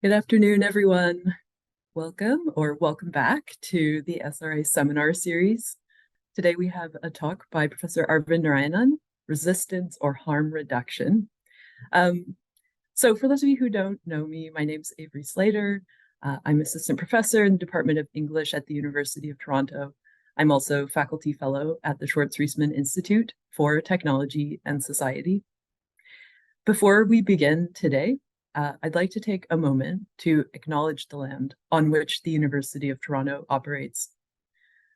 Good afternoon, everyone. Welcome back to the SRA seminar series. Today we have a talk by Professor Arvind Narayanan, Resistance or Harm Reduction. So for those of you who don't know me, my name's Avery Slater. I'm assistant professor in the Department of English at the University of Toronto. I'm also faculty fellow at the Schwartz Reisman Institute for Technology and Society. Before we begin today, I'd like to take a moment to acknowledge the land on which the University of Toronto operates.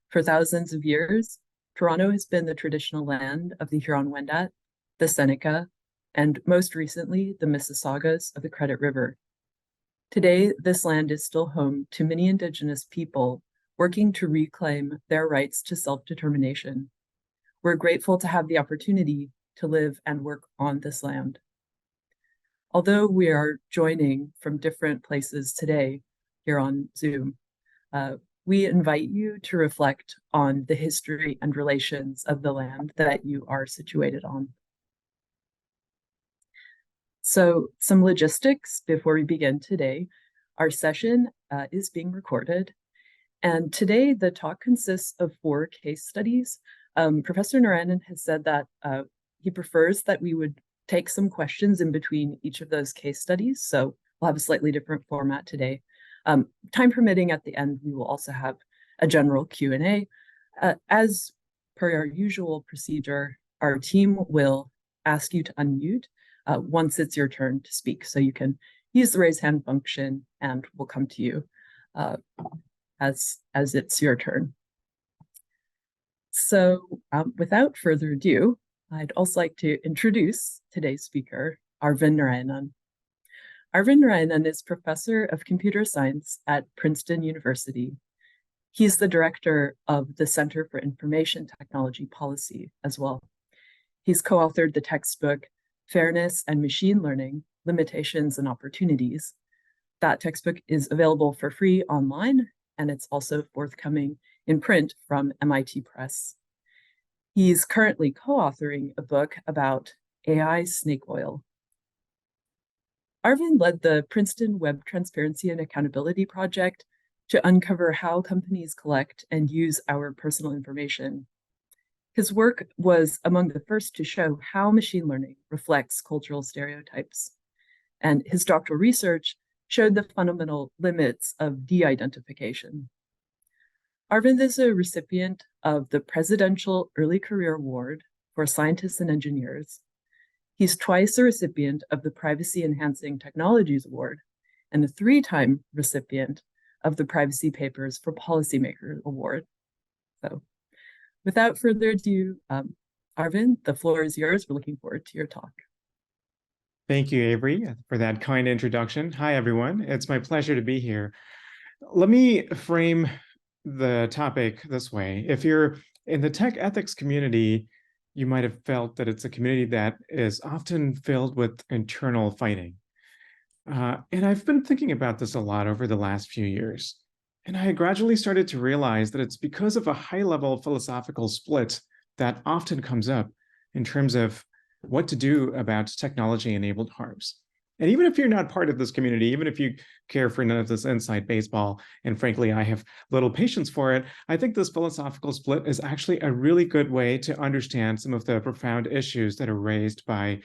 For thousands of years, Toronto has been the traditional land of the Huron-Wendat, the Seneca, and most recently, the Mississaugas of the Credit River. Today, this land is still home to many Indigenous people working to reclaim their rights to self-determination. We're grateful to have the opportunity to live and work on this land. Although we are joining from different places today here on Zoom, we invite you to reflect on the history and relations of the land that you are situated on. So some logistics before we begin today. Our session is being recorded, and today the talk consists of 4 case studies. Professor Narayanan has said that he prefers that we would take some questions in between each of those case studies. So we'll have a slightly different format today. Time permitting, at the end, we will also have a general Q&A. As per our usual procedure, our team will ask you to unmute once it's your turn to speak. So you can use the raise hand function and we'll come to you as it's your turn. So without further ado, I'd also like to introduce today's speaker, Arvind Narayanan. Arvind Narayanan is professor of computer science at Princeton University. He's the director of the Center for Information Technology Policy as well. He's co-authored the textbook, Fairness and Machine Learning, Limitations and Opportunities. That textbook is available for free online, and it's also forthcoming in print from MIT Press. He's currently co-authoring a book about AI snake oil. Arvind led the Princeton Web Transparency and Accountability Project to uncover how companies collect and use our personal information. His work was among the first to show how machine learning reflects cultural stereotypes. And his doctoral research showed the fundamental limits of de-identification. Arvind is a recipient of the Presidential Early Career Award for Scientists and Engineers. He's twice a recipient of the Privacy Enhancing Technologies Award and a 3-time recipient of the Privacy Papers for Policymakers Award. So without further ado, Arvind, the floor is yours. We're looking forward to your talk. Thank you, Avery, for that kind introduction. Hi, everyone. It's my pleasure to be here. Let me frame the topic this way. If you're in the tech ethics community, you might have felt that it's a community that is often filled with internal fighting. And I've been thinking about this a lot over the last few years. And I gradually started to realize that it's because of a high-level philosophical split that often comes up in terms of what to do about technology-enabled harms. And even if you're not part of this community, even if you care for none of this inside baseball, and frankly, I have little patience for it, I think this philosophical split is actually a really good way to understand some of the profound issues that are raised by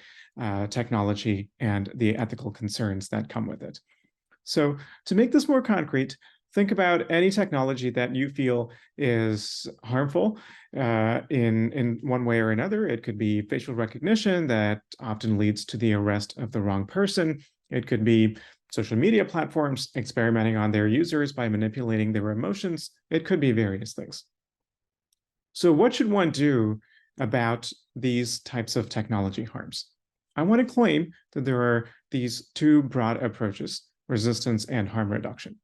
technology and the ethical concerns that come with it. So to make this more concrete, think about any technology that you feel is harmful in one way or another. It could be facial recognition that often leads to the arrest of the wrong person. It could be social media platforms experimenting on their users by manipulating their emotions. It could be various things. So what should one do about these types of technology harms? I want to claim that there are these 2 broad approaches, resistance and harm reduction.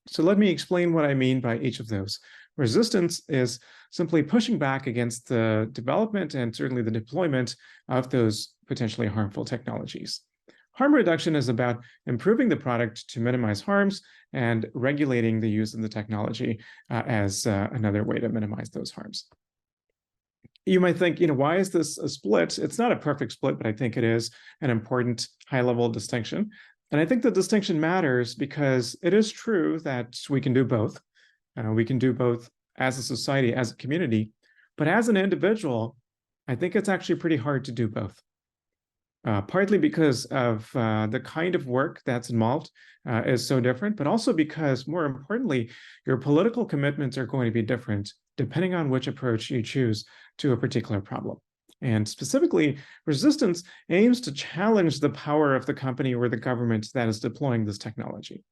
So let me explain what I mean by each of those. Resistance is simply pushing back against the development and certainly the deployment of those potentially harmful technologies. Harm reduction is about improving the product to minimize harms and regulating the use of the technology as another way to minimize those harms. You might think, why is this a split? It's not a perfect split, but I think it is an important high-level distinction. And I think the distinction matters because it is true that we can do both. We can do both as a society, as a community, but as an individual, I think it's actually pretty hard to do both. Partly because of the kind of work that's involved is so different, but also because, more importantly, your political commitments are going to be different depending on which approach you choose to a particular problem. And specifically, resistance aims to challenge the power of the company or the government that is deploying this technology.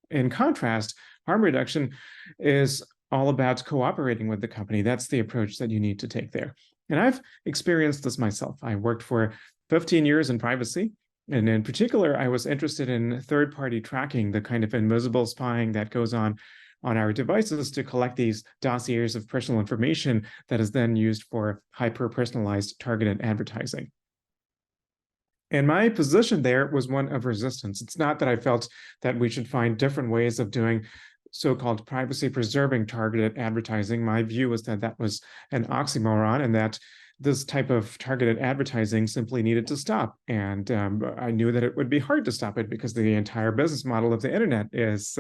In contrast, harm reduction is all about cooperating with the company. That's the approach that you need to take there. And I've experienced this myself. I worked for 15 years in privacy. And in particular, I was interested in third-party tracking, the kind of invisible spying that goes on our devices to collect these dossiers of personal information that is then used for hyper-personalized targeted advertising. And my position there was one of resistance. It's not that I felt that we should find different ways of doing so-called privacy-preserving targeted advertising. My view was that that was an oxymoron and that this type of targeted advertising simply needed to stop. And I knew that it would be hard to stop it because the entire business model of the internet is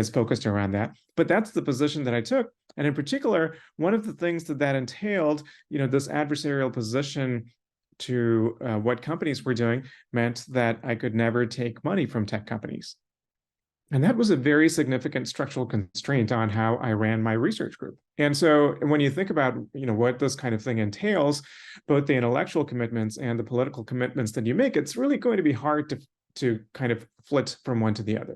focused around that. But that's the position that I took. And in particular, one of the things that entailed, this adversarial position to what companies were doing meant that I could never take money from tech companies. And that was a very significant structural constraint on how I ran my research group. And so when you think about, what this kind of thing entails, both the intellectual commitments and the political commitments that you make, it's really going to be hard to kind of flit from one to the other.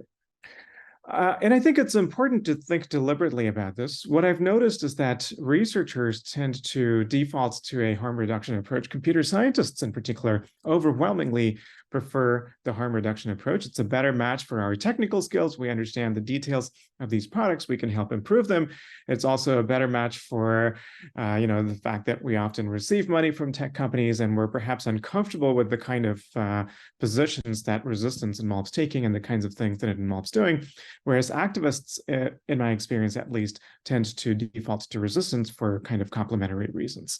And I think it's important to think deliberately about this. What I've noticed is that researchers tend to default to a harm reduction approach. Computer scientists, in particular, overwhelmingly prefer the harm reduction approach. It's a better match for our technical skills. We understand the details of these products. We can help improve them. It's also a better match for, the fact that we often receive money from tech companies and we're perhaps uncomfortable with the kind of positions that resistance involves taking and the kinds of things that it involves doing. Whereas activists, in my experience at least, tend to default to resistance for kind of complementary reasons.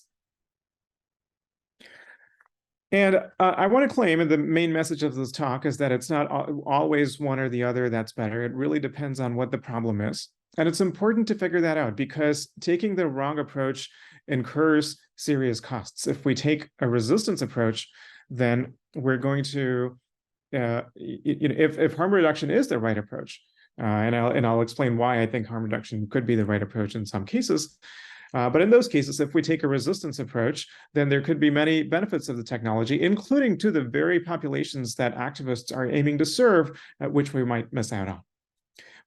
And I want to claim, and the main message of this talk is that it's not always one or the other that's better. It really depends on what the problem is. And it's important to figure that out because taking the wrong approach incurs serious costs. If we take a resistance approach, then we're going to, if harm reduction is the right approach, and I'll explain why I think harm reduction could be the right approach in some cases. But in those cases, if we take a resistance approach, then there could be many benefits of the technology, including to the very populations that activists are aiming to serve, which we might miss out on.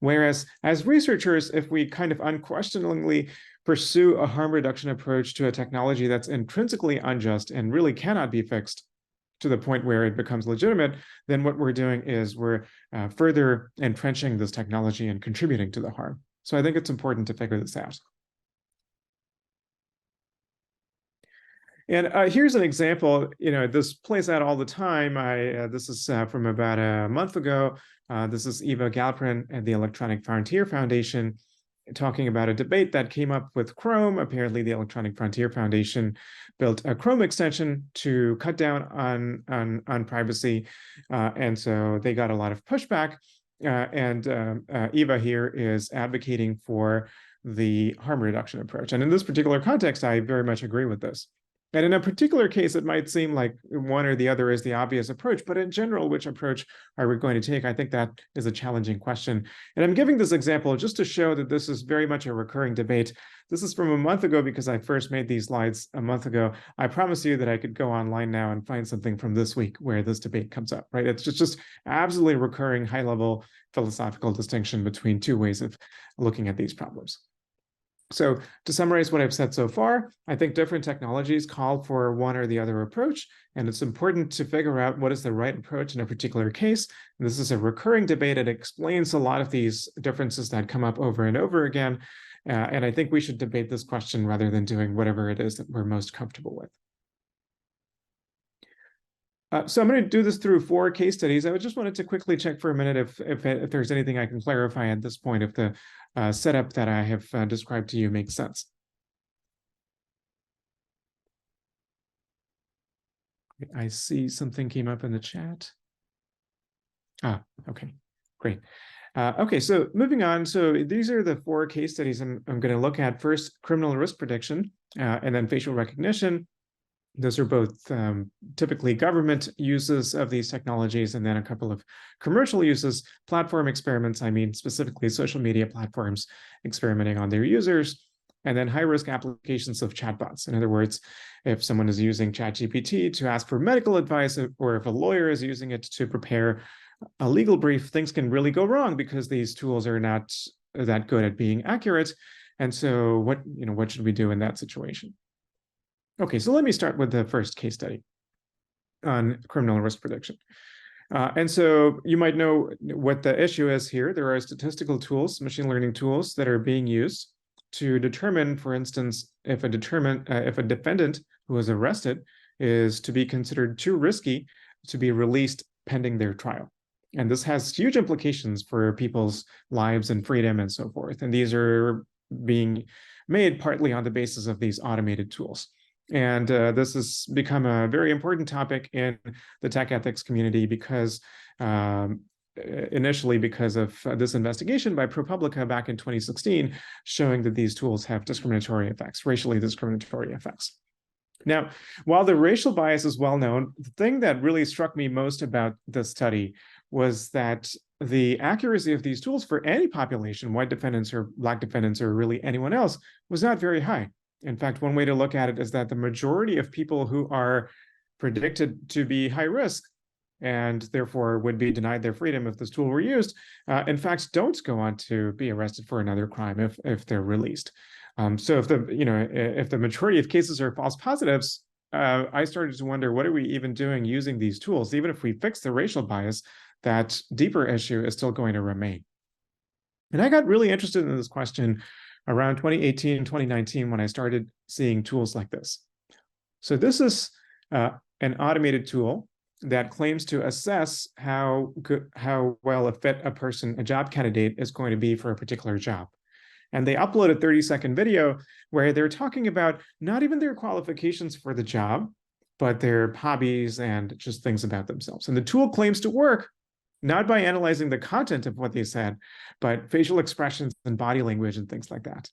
Whereas as researchers, if we kind of unquestioningly pursue a harm reduction approach to a technology that's intrinsically unjust and really cannot be fixed to the point where it becomes legitimate, then what we're doing is we're further entrenching this technology and contributing to the harm. So I think it's important to figure this out. And here's an example. This plays out all the time. This is from about a month ago. This is Eva Galperin at the Electronic Frontier Foundation talking about a debate that came up with Chrome. Apparently, the Electronic Frontier Foundation built a Chrome extension to cut down on privacy, and so they got a lot of pushback. Eva here is advocating for the harm reduction approach. And in this particular context, I very much agree with this. And in a particular case, it might seem like one or the other is the obvious approach, but in general, which approach are we going to take? I think that is a challenging question. And I'm giving this example just to show that this is very much a recurring debate. This is from a month ago because I first made these slides a month ago. I promise you that I could go online now and find something from this week where this debate comes up, right? It's just absolutely recurring high-level philosophical distinction between two ways of looking at these problems. So to summarize what I've said so far, I think different technologies call for one or the other approach, and it's important to figure out what is the right approach in a particular case. And this is a recurring debate. It explains a lot of these differences that come up over and over again. And I think we should debate this question rather than doing whatever it is that we're most comfortable with. So I'm going to do this through 4 case studies. I just wanted to quickly check for a minute if there's anything I can clarify at this point, if the setup that I have described to you makes sense. I see something came up in the chat. Okay, great. Okay, so moving on. So these are the 4 case studies I'm going to look at. First, criminal risk prediction, and then facial recognition. Those are both typically government uses of these technologies, and then a couple of commercial uses, platform experiments, I mean, specifically social media platforms experimenting on their users, and then high-risk applications of chatbots. In other words, if someone is using ChatGPT to ask for medical advice, or if a lawyer is using it to prepare a legal brief, things can really go wrong because these tools are not that good at being accurate. And so what should we do in that situation? Okay, so let me start with the first case study on criminal risk prediction. And so you might know what the issue is here. There are statistical tools, machine learning tools that are being used to determine, for instance, if a defendant who is arrested is to be considered too risky to be released pending their trial. And this has huge implications for people's lives and freedom and so forth. And these are being made partly on the basis of these automated tools. And this has become a very important topic in the tech ethics community because initially because of this investigation by ProPublica back in 2016, showing that these tools have discriminatory effects, racially discriminatory effects. Now, while the racial bias is well known, the thing that really struck me most about this study was that the accuracy of these tools for any population, white defendants or Black defendants or really anyone else, was not very high. In fact, one way to look at it is that the majority of people who are predicted to be high risk and therefore would be denied their freedom if this tool were used, in fact, don't go on to be arrested for another crime if they're released. So if the majority of cases are false positives, I started to wonder, what are we even doing using these tools? Even if we fix the racial bias, that deeper issue is still going to remain. And I got really interested in this question around 2018, 2019, when I started seeing tools like this. So this is an automated tool that claims to assess how well a fit a job candidate is going to be for a particular job. And they upload a 30-second video where they're talking about not even their qualifications for the job, but their hobbies and just things about themselves. And the tool claims to work not by analyzing the content of what they said, but facial expressions and body language and things like that.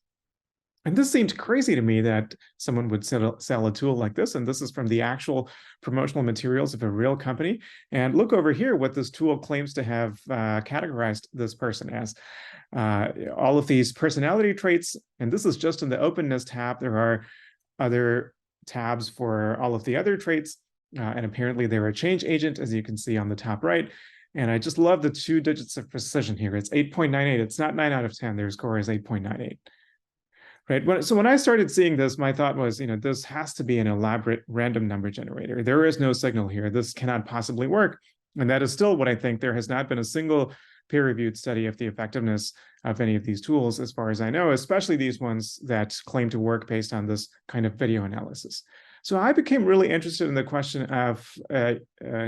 And this seemed crazy to me that someone would sell a tool like this. And this is from the actual promotional materials of a real company. And look over here what this tool claims to have categorized this person as. All of these personality traits, and this is just in the openness tab. There are other tabs for all of the other traits. And apparently they're a change agent, as you can see on the top right. And I just love the 2 digits of precision here. It's 8.98. It's not 9 out of 10. Their score is 8.98. Right. So when I started seeing this, my thought was, this has to be an elaborate random number generator. There is no signal here. This cannot possibly work. And that is still what I think. There has not been a single peer-reviewed study of the effectiveness of any of these tools, as far as I know, especially these ones that claim to work based on this kind of video analysis. So I became really interested in the question of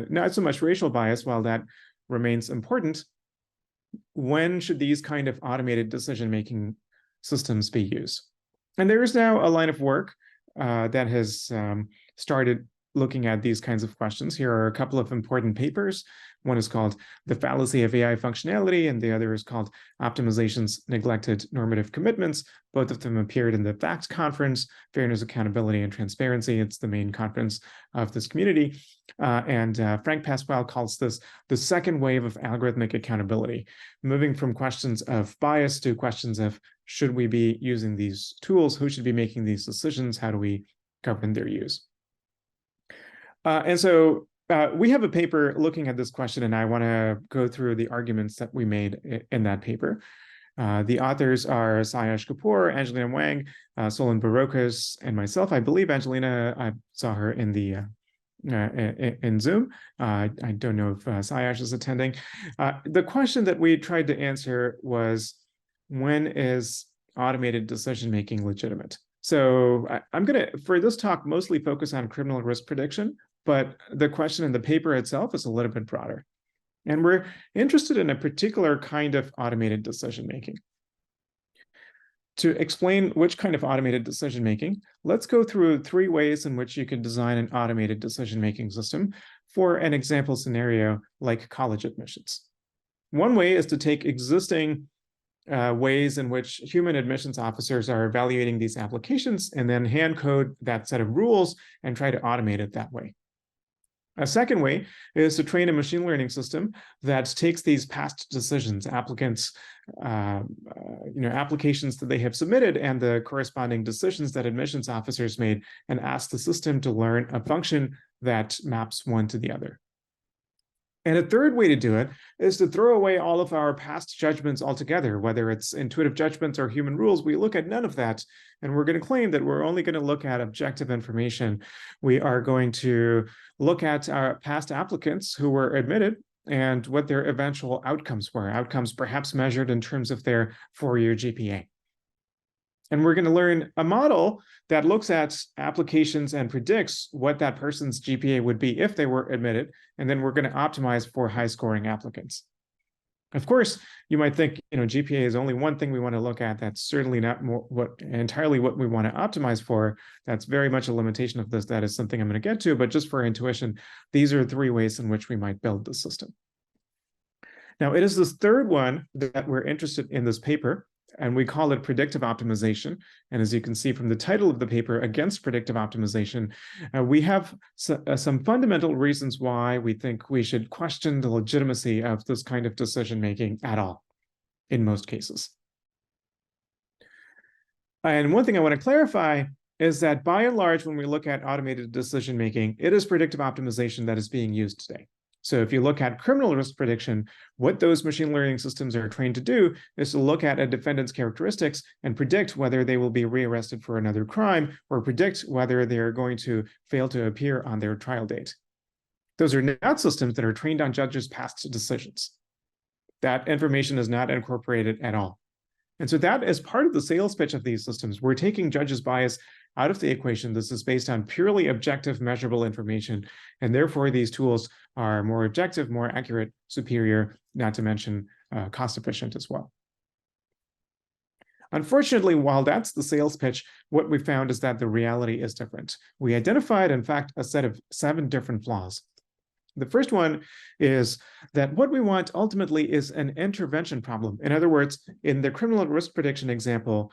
not so much racial bias, while that remains important. When should these kind of automated decision-making systems be used? And there is now a line of work that has started looking at these kinds of questions. Here are a couple of important papers. One is called The Fallacy of AI Functionality, and the other is called Optimization's Neglected Normative Commitments. Both of them appeared in the FACT conference, Fairness, Accountability, and Transparency. It's the main conference of this community. And Frank Pasquale calls this the second wave of algorithmic accountability, moving from questions of bias to questions of, should we be using these tools? Who should be making these decisions? How do we govern their use? And so we have a paper looking at this question, and I want to go through the arguments that we made in that paper. The authors are Sayash Kapoor, Angelina Wang, Solon Barocas, and myself. I believe Angelina, I saw her in the in Zoom. I don't know if Sayash is attending. The question that we tried to answer was, when is automated decision-making legitimate? So I'm going to, for this talk, mostly focus on criminal risk prediction, but the question in the paper itself is a little bit broader. And we're interested in a particular kind of automated decision-making. To explain which kind of automated decision-making, let's go through 3 ways in which you can design an automated decision-making system for an example scenario like college admissions. One way is to take existing ways in which human admissions officers are evaluating these applications and then hand code that set of rules and try to automate it that way. A second way is to train a machine learning system that takes these past decisions, applications that they have submitted and the corresponding decisions that admissions officers made, and ask the system to learn a function that maps one to the other. And a third way to do it is to throw away all of our past judgments altogether, whether it's intuitive judgments or human rules. We look at none of that, and we're going to claim that we're only going to look at objective information. We are going to look at our past applicants who were admitted and what their eventual outcomes were, outcomes perhaps measured in terms of their 4-year GPA. And we're going to learn a model that looks at applications and predicts what that person's GPA would be if they were admitted. And then we're going to optimize for high-scoring applicants. Of course, you might think, GPA is only one thing we want to look at. That's certainly not entirely what we want to optimize for. That's very much a limitation of this. That is something I'm going to get to. But just for intuition, these are 3 ways in which we might build the system. Now, it is this third one that we're interested in this paper, and we call it predictive optimization. And as you can see from the title of the paper, Against Predictive Optimization, we have some fundamental reasons why we think we should question the legitimacy of this kind of decision-making at all, in most cases. And one thing I want to clarify is that by and large, when we look at automated decision-making, it is predictive optimization that is being used today. So if you look at criminal risk prediction, what those machine learning systems are trained to do is to look at a defendant's characteristics and predict whether they will be rearrested for another crime or predict whether they're going to fail to appear on their trial date. Those are not systems that are trained on judges' past decisions. That information is not incorporated at all. And so that is part of the sales pitch of these systems. We're taking judges' bias out of the equation. This is based on purely objective, measurable information. And therefore, these tools are more objective, more accurate, superior, not to mention cost efficient as well. Unfortunately, while that's the sales pitch, what we found is that the reality is different. We identified, in fact, a set of 7 different flaws. The first one is that what we want ultimately is an intervention problem. In other words, in the criminal risk prediction example,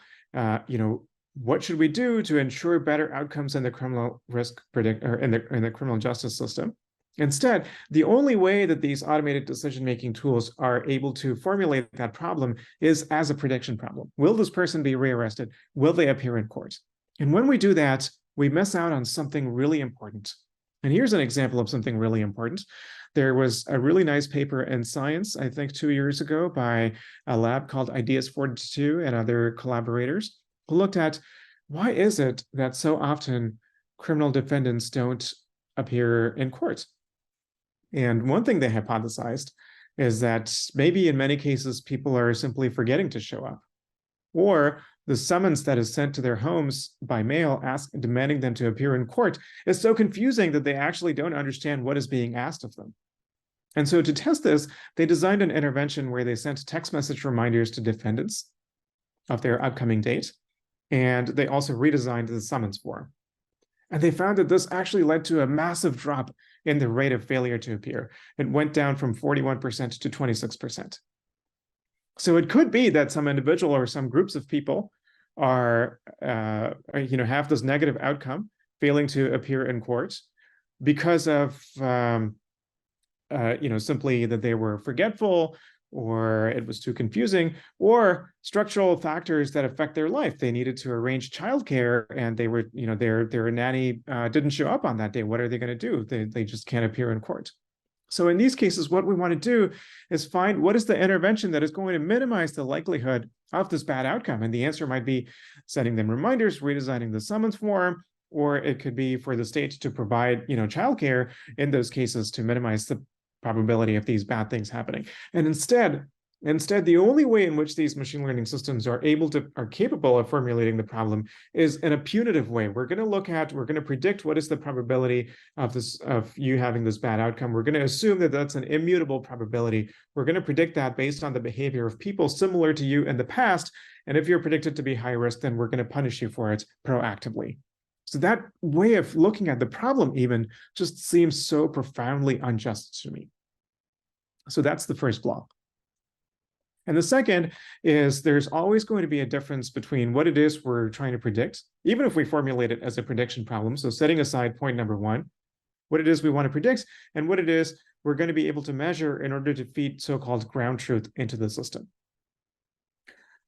what should we do to ensure better outcomes in the criminal risk in the criminal justice system? Instead, the only way that these automated decision-making tools are able to formulate that problem is as a prediction problem. Will this person be rearrested? Will they appear in court? And when we do that, we miss out on something really important. And here's an example of something really important. There was a really nice paper in Science, I think 2 years ago, by a lab called Ideas 42 and other collaborators, who looked at why is it that so often criminal defendants don't appear in court? And one thing they hypothesized is that maybe in many cases, people are simply forgetting to show up, or the summons that is sent to their homes by mail demanding them to appear in court is so confusing that they actually don't understand what is being asked of them. And so to test this, they designed an intervention where they sent text message reminders to defendants of their upcoming date, and they also redesigned the summons form. And they found that this actually led to a massive drop in the rate of failure to appear. It went down from 41% to 26%. So it could be that some individual or some groups of people have this negative outcome, failing to appear in court because of, simply that they were forgetful, or it was too confusing, or structural factors that affect their life. They needed to arrange childcare, and they were, their nanny didn't show up on that day. What are they going to do? They just can't appear in court. So in these cases, what we want to do is find what is the intervention that is going to minimize the likelihood of this bad outcome. And the answer might be sending them reminders, redesigning the summons form, or it could be for the state to provide, childcare in those cases to minimize the probability of these bad things happening. And instead, Instead, the only way in which these machine learning systems are capable of formulating the problem is in a punitive way. We're going to predict what is the probability of you having this bad outcome. We're going to assume that that's an immutable probability. We're going to predict that based on the behavior of people similar to you in the past. And if you're predicted to be high risk, then we're going to punish you for it proactively. So that way of looking at the problem even just seems so profoundly unjust to me. So that's the first flaw. And the second is there's always going to be a difference between what it is we're trying to predict, even if we formulate it as a prediction problem. So setting aside point number one, what it is we want to predict, and what it is we're going to be able to measure in order to feed so-called ground truth into the system.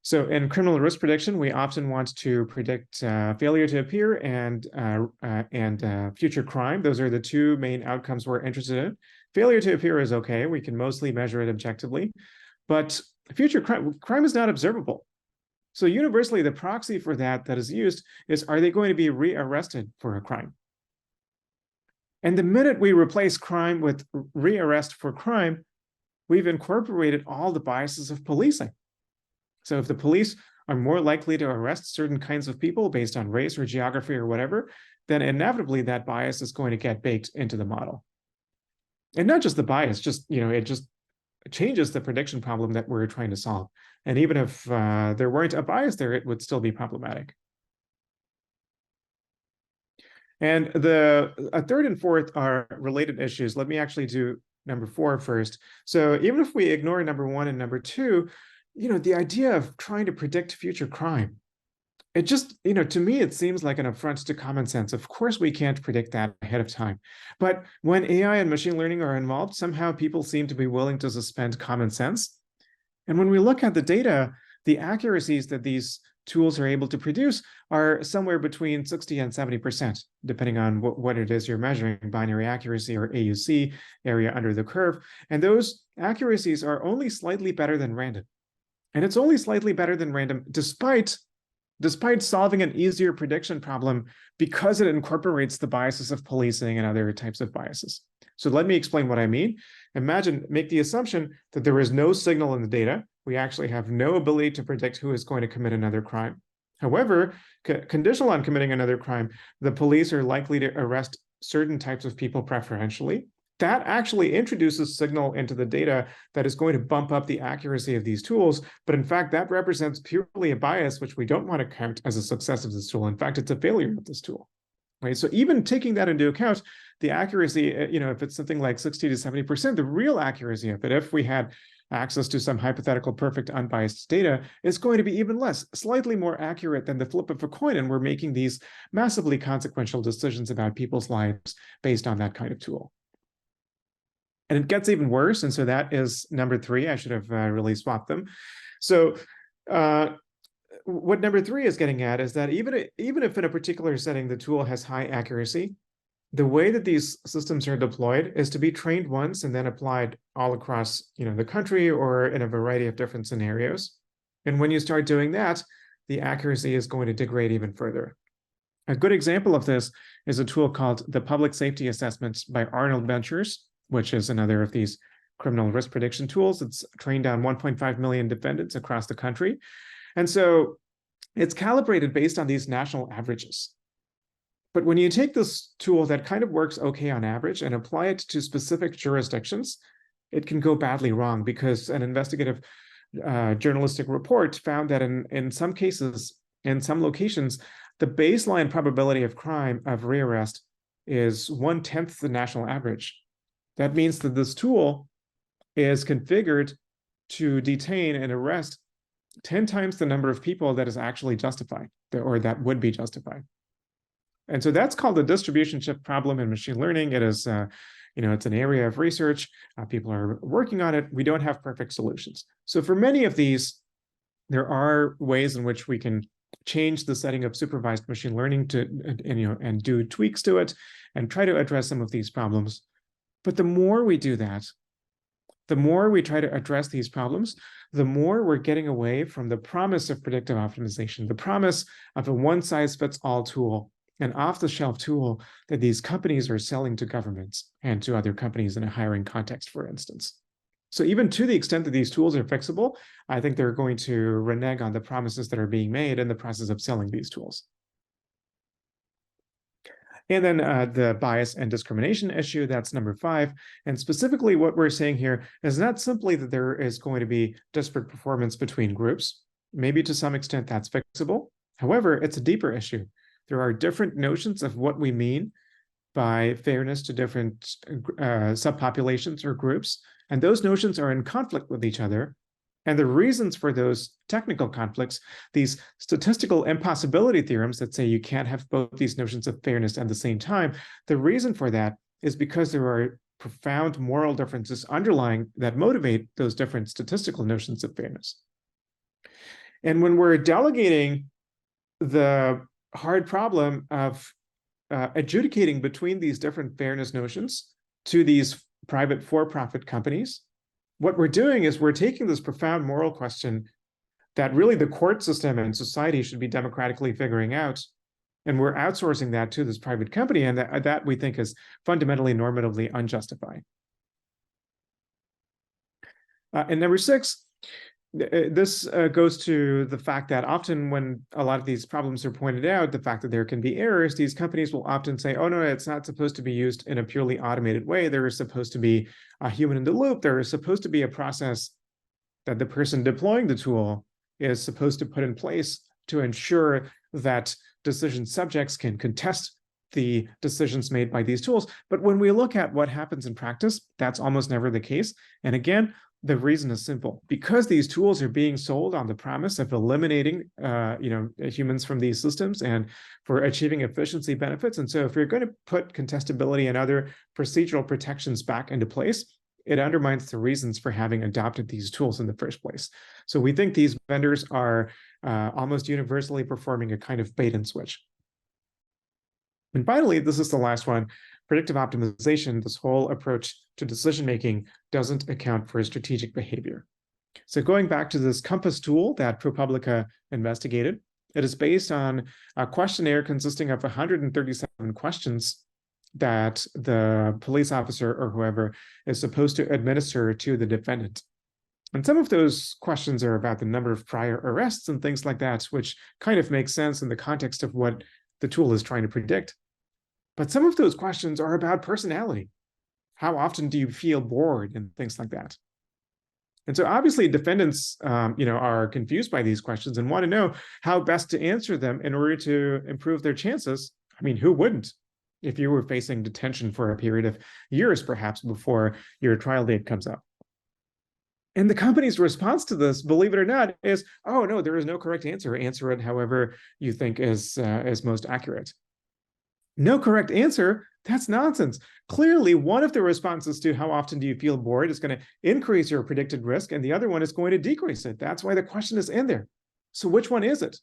So in criminal risk prediction, we often want to predict failure to appear and future crime. Those are the two main outcomes we're interested in. Failure to appear is okay. We can mostly measure it objectively. But future crime is not observable. So universally, the proxy for that is used is, are they going to be rearrested for a crime? And the minute we replace crime with rearrest for crime, we've incorporated all the biases of policing. So if the police are more likely to arrest certain kinds of people based on race or geography or whatever, then inevitably that bias is going to get baked into the model. And not just the bias, it just changes the prediction problem that we're trying to solve. And even if there weren't a bias there, it would still be problematic. And a third and fourth are related issues. Let me actually do number 4 first. So even if we ignore number 1 and number 2, the idea of trying to predict future crime, it just, to me, it seems like an affront to common sense. Of course, we can't predict that ahead of time. But when AI and machine learning are involved, somehow people seem to be willing to suspend common sense. And when we look at the data, the accuracies that these tools are able to produce are somewhere between 60 and 70%, depending on what it is you're measuring, binary accuracy or AUC, area under the curve. And those accuracies are only slightly better than random. And it's only slightly better than random despite solving an easier prediction problem because it incorporates the biases of policing and other types of biases. So let me explain what I mean. Make the assumption that there is no signal in the data. We actually have no ability to predict who is going to commit another crime. However, conditional on committing another crime, the police are likely to arrest certain types of people preferentially. That actually introduces signal into the data that is going to bump up the accuracy of these tools. But in fact, that represents purely a bias, which we don't want to count as a success of this tool. In fact, it's a failure of this tool, right? So even taking that into account, the accuracy, if it's something like 60 to 70%, the real accuracy of it, if we had access to some hypothetical perfect unbiased data, is going to be even less, slightly more accurate than the flip of a coin. And we're making these massively consequential decisions about people's lives based on that kind of tool. And it gets even worse. And so that is number 3. I should have really swapped them. So what number 3 is getting at is that even if in a particular setting the tool has high accuracy, the way that these systems are deployed is to be trained once and then applied all across the country or in a variety of different scenarios. And when you start doing that, the accuracy is going to degrade even further. A good example of this is a tool called the Public Safety Assessments by Arnold Ventures, which is another of these criminal risk prediction tools. It's trained on 1.5 million defendants across the country. And so it's calibrated based on these national averages. But when you take this tool that kind of works okay on average and apply it to specific jurisdictions, it can go badly wrong because an investigative journalistic report found that in some cases, in some locations, the baseline probability of crime of rearrest is 1/10 the national average. That means that this tool is configured to detain and arrest 10 times the number of people that is actually justified, or that would be justified. And so that's called the distribution shift problem in machine learning. It is, it's an area of research. People are working on it. We don't have perfect solutions. So for many of these, there are ways in which we can change the setting of supervised machine learning and do tweaks to it and try to address some of these problems. But the more we do that, the more we try to address these problems, the more we're getting away from the promise of predictive optimization, the promise of a one-size-fits-all tool, an off-the-shelf tool that these companies are selling to governments and to other companies in a hiring context, for instance. So even to the extent that these tools are fixable, I think they're going to renege on the promises that are being made in the process of selling these tools. And then the bias and discrimination issue, that's number 5. And specifically what we're saying here is not simply that there is going to be disparate performance between groups. Maybe to some extent that's fixable. However, it's a deeper issue. There are different notions of what we mean by fairness to different subpopulations or groups. And those notions are in conflict with each other. And the reasons for those technical conflicts, these statistical impossibility theorems that say you can't have both these notions of fairness at the same time, the reason for that is because there are profound moral differences underlying that motivate those different statistical notions of fairness. And when we're delegating the hard problem of adjudicating between these different fairness notions to these private for-profit companies, what we're doing is we're taking this profound moral question that really the court system and society should be democratically figuring out, and we're outsourcing that to this private company, and that we think is fundamentally normatively unjustified. And number 6, this goes to the fact that often when a lot of these problems are pointed out, the fact that there can be errors, these companies will often say, oh, no, it's not supposed to be used in a purely automated way. There is supposed to be a human in the loop. There is supposed to be a process that the person deploying the tool is supposed to put in place to ensure that decision subjects can contest the decisions made by these tools. But when we look at what happens in practice, that's almost never the case. And again, the reason is simple. Because these tools are being sold on the promise of eliminating humans from these systems and for achieving efficiency benefits. And so if you're going to put contestability and other procedural protections back into place, it undermines the reasons for having adopted these tools in the first place. So we think these vendors are almost universally performing a kind of bait and switch. And finally, this is the last one. Predictive optimization, this whole approach to decision-making, doesn't account for strategic behavior. So going back to this Compass tool that ProPublica investigated, it is based on a questionnaire consisting of 137 questions that the police officer or whoever is supposed to administer to the defendant. And some of those questions are about the number of prior arrests and things like that, which kind of makes sense in the context of what the tool is trying to predict. But some of those questions are about personality. How often do you feel bored and things like that? And so obviously defendants are confused by these questions and want to know how best to answer them in order to improve their chances. I mean, who wouldn't if you were facing detention for a period of years, perhaps, before your trial date comes up? And the company's response to this, believe it or not, is, oh, no, there is no correct answer. Answer it however you think is most accurate. No correct answer? That's nonsense. Clearly, one of the responses to how often do you feel bored is going to increase your predicted risk, and the other one is going to decrease it. That's why the question is in there. So which one is it?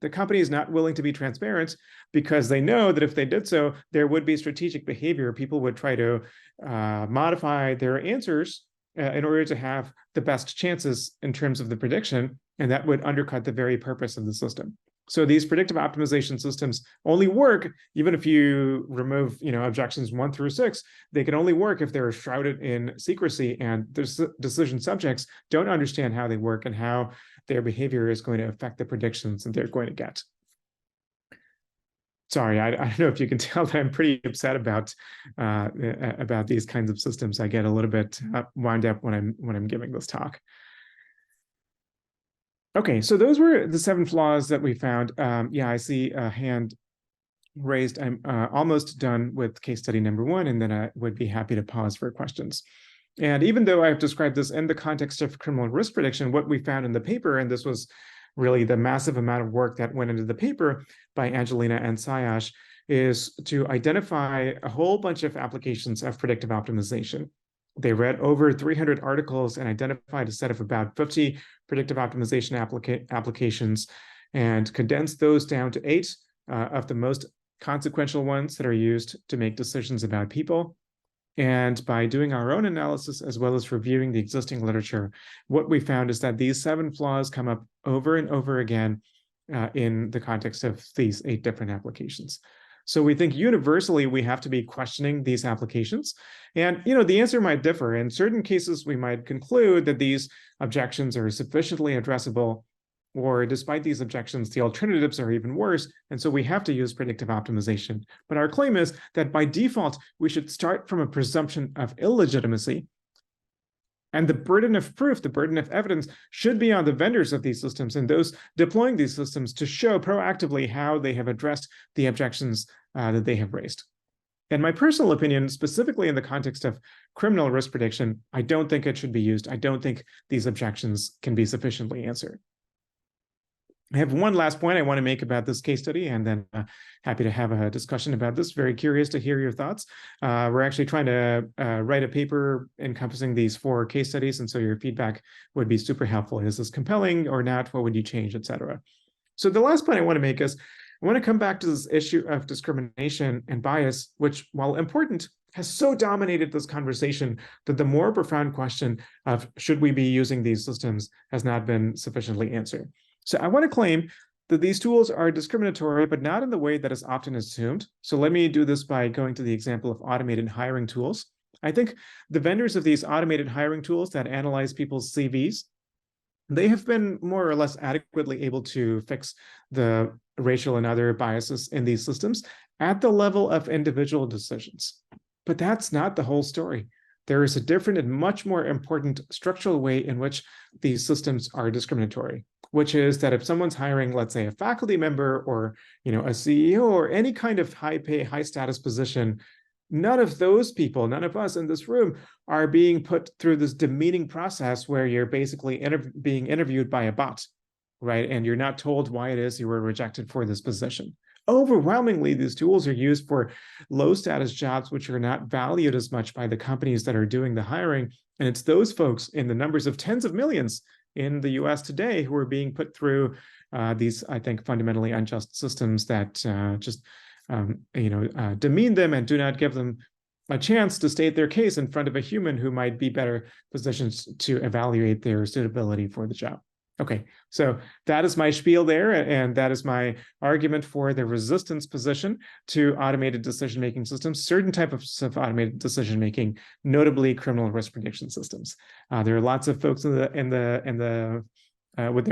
The company is not willing to be transparent because they know that if they did so, there would be strategic behavior. People would try to modify their answers in order to have the best chances in terms of the prediction, and that would undercut the very purpose of the system. So these predictive optimization systems only work, even if you remove objections 1 through 6, they can only work if they're shrouded in secrecy, and the decision subjects don't understand how they work and how their behavior is going to affect the predictions that they're going to get. Sorry, I don't know if you can tell that I'm pretty upset about these kinds of systems. I get a little bit wound up when I'm giving this talk. Okay, so those were the 7 flaws that we found. Yeah, I see a hand raised. I'm almost done with case study number 1, and then I would be happy to pause for questions. And even though I've described this in the context of criminal risk prediction, what we found in the paper, and this was really the massive amount of work that went into the paper by Angelina and Sayash, is to identify a whole bunch of applications of predictive optimization. They read over 300 articles and identified a set of about 50 predictive optimization applications and condensed those down to 8 of the most consequential ones that are used to make decisions about people. And by doing our own analysis, as well as reviewing the existing literature, what we found is that these 7 flaws come up over and over again in the context of these 8 different applications. So we think universally we have to be questioning these applications. And, the answer might differ. In certain cases, we might conclude that these objections are sufficiently addressable, or despite these objections, the alternatives are even worse. And so we have to use predictive optimization. But our claim is that by default, we should start from a presumption of illegitimacy. And the burden of proof, the burden of evidence should be on the vendors of these systems and those deploying these systems to show proactively how they have addressed the objections that they have raised. In my personal opinion, specifically in the context of criminal risk prediction, I don't think it should be used. I don't think these objections can be sufficiently answered. I have one last point I want to make about this case study, and then happy to have a discussion about this. Very curious to hear your thoughts. We're actually trying to write a paper encompassing these 4 case studies, and so your feedback would be super helpful. Is this compelling or not? What would you change, et cetera? So the last point I want to make is I want to come back to this issue of discrimination and bias, which, while important, has so dominated this conversation that the more profound question of should we be using these systems has not been sufficiently answered. So I want to claim that these tools are discriminatory, but not in the way that is often assumed. So let me do this by going to the example of automated hiring tools. I think the vendors of these automated hiring tools that analyze people's CVs, they have been more or less adequately able to fix the racial and other biases in these systems at the level of individual decisions. But that's not the whole story. There is a different and much more important structural way in which these systems are discriminatory, which is that if someone's hiring, let's say, a faculty member or a CEO or any kind of high pay, high status position, none of those people, none of us in this room are being put through this demeaning process where you're basically being interviewed by a bot, right? And you're not told why it is you were rejected for this position. Overwhelmingly, these tools are used for low status jobs, which are not valued as much by the companies that are doing the hiring. And it's those folks in the numbers of tens of millions in the US today who are being put through these, I think, fundamentally unjust systems that demean them and do not give them a chance to state their case in front of a human who might be better positioned to evaluate their suitability for the job. Okay, so that is my spiel there, and that is my argument for the resistance position to automated decision-making systems, certain types of automated decision-making, notably criminal risk prediction systems. There are lots of folks with their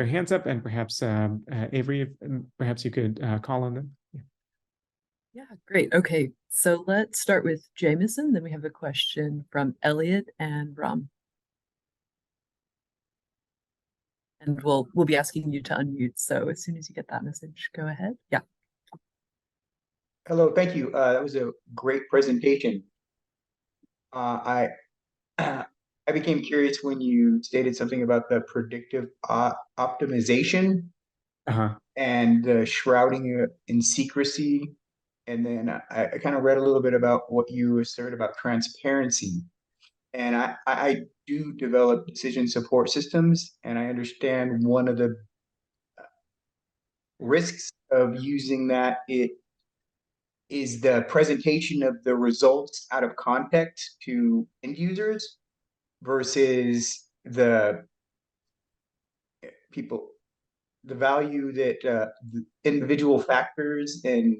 hands up, and perhaps Avery, perhaps you could call on them. Yeah, great. Okay, so let's start with Jameson. Then we have a question from Elliot and Ram. And we'll be asking you to unmute. So as soon as you get that message, go ahead. Yeah. Hello, thank you. That was a great presentation. I became curious when you stated something about the predictive optimization and the shrouding in secrecy. And then I kind of read a little bit about what you asserted about transparency. And I do develop decision support systems, and I understand one of the risks of using that it is the presentation of the results out of context to end users versus the value that the individual factors and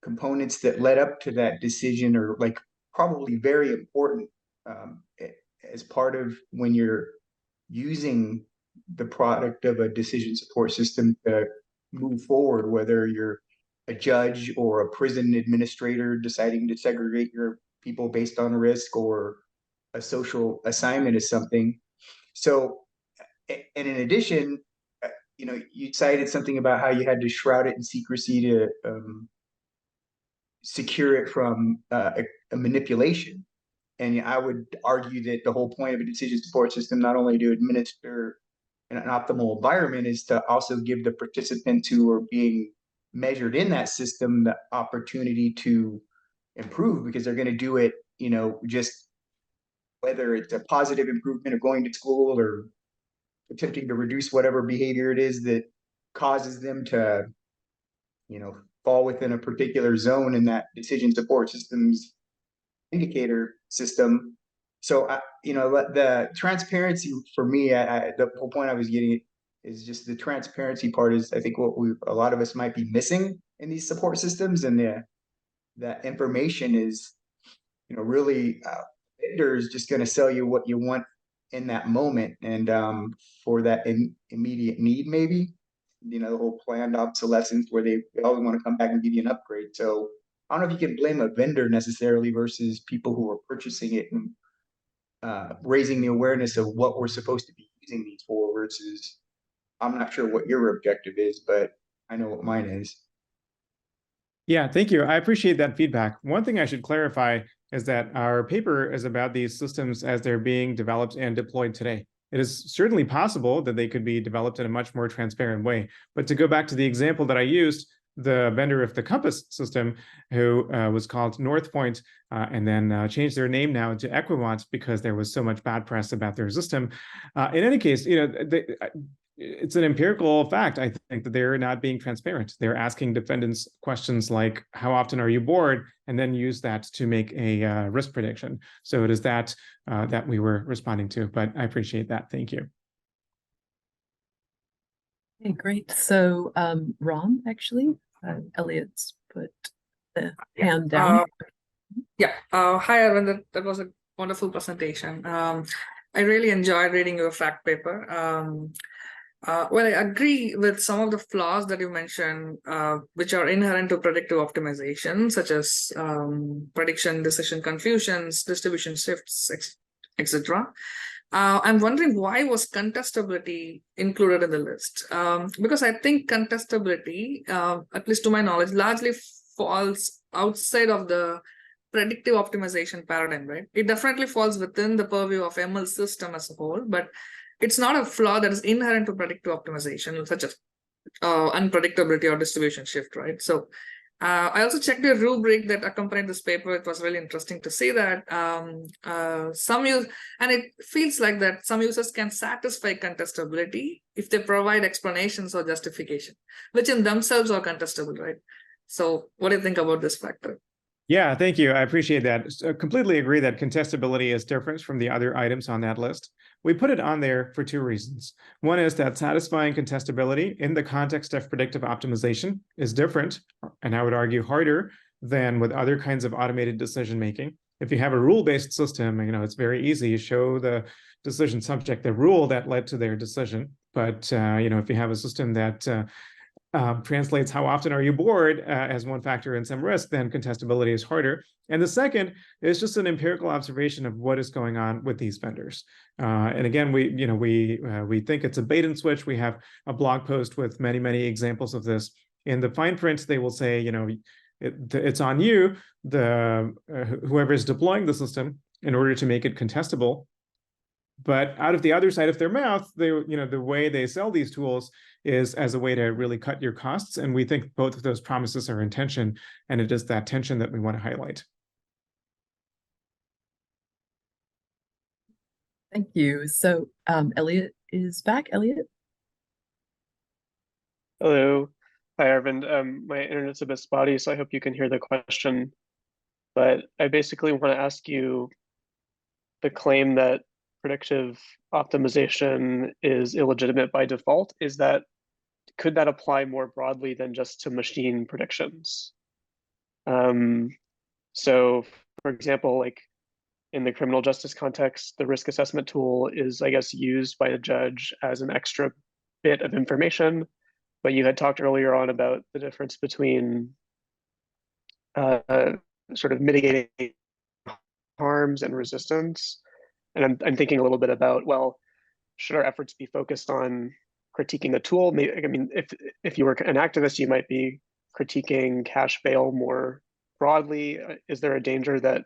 components that led up to that decision are like probably very important as part of when you're using the product of a decision support system to move forward, whether you're a judge or a prison administrator deciding to segregate your people based on risk, or a social assignment is something. So, and in addition, you cited something about how you had to shroud it in secrecy to secure it from a manipulation. And I would argue that the whole point of a decision support system, not only to administer in an optimal environment, is to also give the participants who are being measured in that system the opportunity to improve, because they're going to do it, just whether it's a positive improvement of going to school or attempting to reduce whatever behavior it is that causes them to, fall within a particular zone in that decision support system's indicator system. So, the transparency for me, the whole point I was getting is just the transparency part is, I think, what a lot of us might be missing in these support systems, and that information is, really vendor is just going to sell you what you want in that moment, and for that immediate need, maybe, the whole planned obsolescence where they always want to come back and give you an upgrade. So I don't know if you can blame a vendor necessarily versus people who are purchasing it and raising the awareness of what we're supposed to be using these for versus, I'm not sure what your objective is, but I know what mine is. Yeah, thank you. I appreciate that feedback. One thing I should clarify is that our paper is about these systems as they're being developed and deployed today. It is certainly possible that they could be developed in a much more transparent way. But to go back to the example that I used, the vendor of the compass system, who was called Northpoint, and then changed their name now to Equivant because there was so much bad press about their system. In any case, it's an empirical fact, I think, that they're not being transparent. They're asking defendants questions like, how often are you bored? And then use that to make a risk prediction. So it is that that we were responding to, but I appreciate that. Thank you. Okay, great. So Ram, actually, Elliot's put the hand down. Hi, Arvind. That was a wonderful presentation. I really enjoyed reading your fact paper. Well, I agree with some of the flaws that you mentioned, which are inherent to predictive optimization, such as prediction, decision confusions, distribution shifts, etc. I'm wondering, why was contestability included in the list? Because I think contestability, at least to my knowledge, largely falls outside of the predictive optimization paradigm, right? It definitely falls within the purview of ML system as a whole, but it's not a flaw that is inherent to predictive optimization, such as unpredictability or distribution shift, right? So I also checked the rubric that accompanied this paper. It was really interesting to see that and it feels like that some users can satisfy contestability if they provide explanations or justification, which in themselves are contestable, right? So what do you think about this factor? Yeah, thank you. I appreciate that. So completely agree that contestability is different from the other items on that list. We put it on there for two reasons. One is that satisfying contestability in the context of predictive optimization is different, and I would argue harder than with other kinds of automated decision making. If you have a rule-based system, it's very easy. You show the decision subject the rule that led to their decision. But if you have a system that translates how often are you bored as one factor in some risk, then contestability is harder. And the second is just an empirical observation of what is going on with these vendors. And again, we think it's a bait and switch. We have a blog post with many, many examples of this. In the fine print, they will say, it's on you, whoever is deploying the system, in order to make it contestable. But out of the other side of their mouth, the way they sell these tools is as a way to really cut your costs. And we think both of those promises are in tension, and it is that tension that we want to highlight. Thank you. So Elliot is back. Elliot? Hello. Hi, Arvind. My internet's a bit spotty, so I hope you can hear the question. But I basically want to ask you the claim that predictive optimization is illegitimate by default. Could that apply more broadly than just to machine predictions? So, for example, like in the criminal justice context, the risk assessment tool is, I guess, used by a judge as an extra bit of information. But you had talked earlier on about the difference between sort of mitigating harms and resistance. And I'm thinking a little bit about, well, should our efforts be focused on critiquing the tool? Maybe, I mean, if you were an activist, you might be critiquing cash bail more broadly. Is there a danger that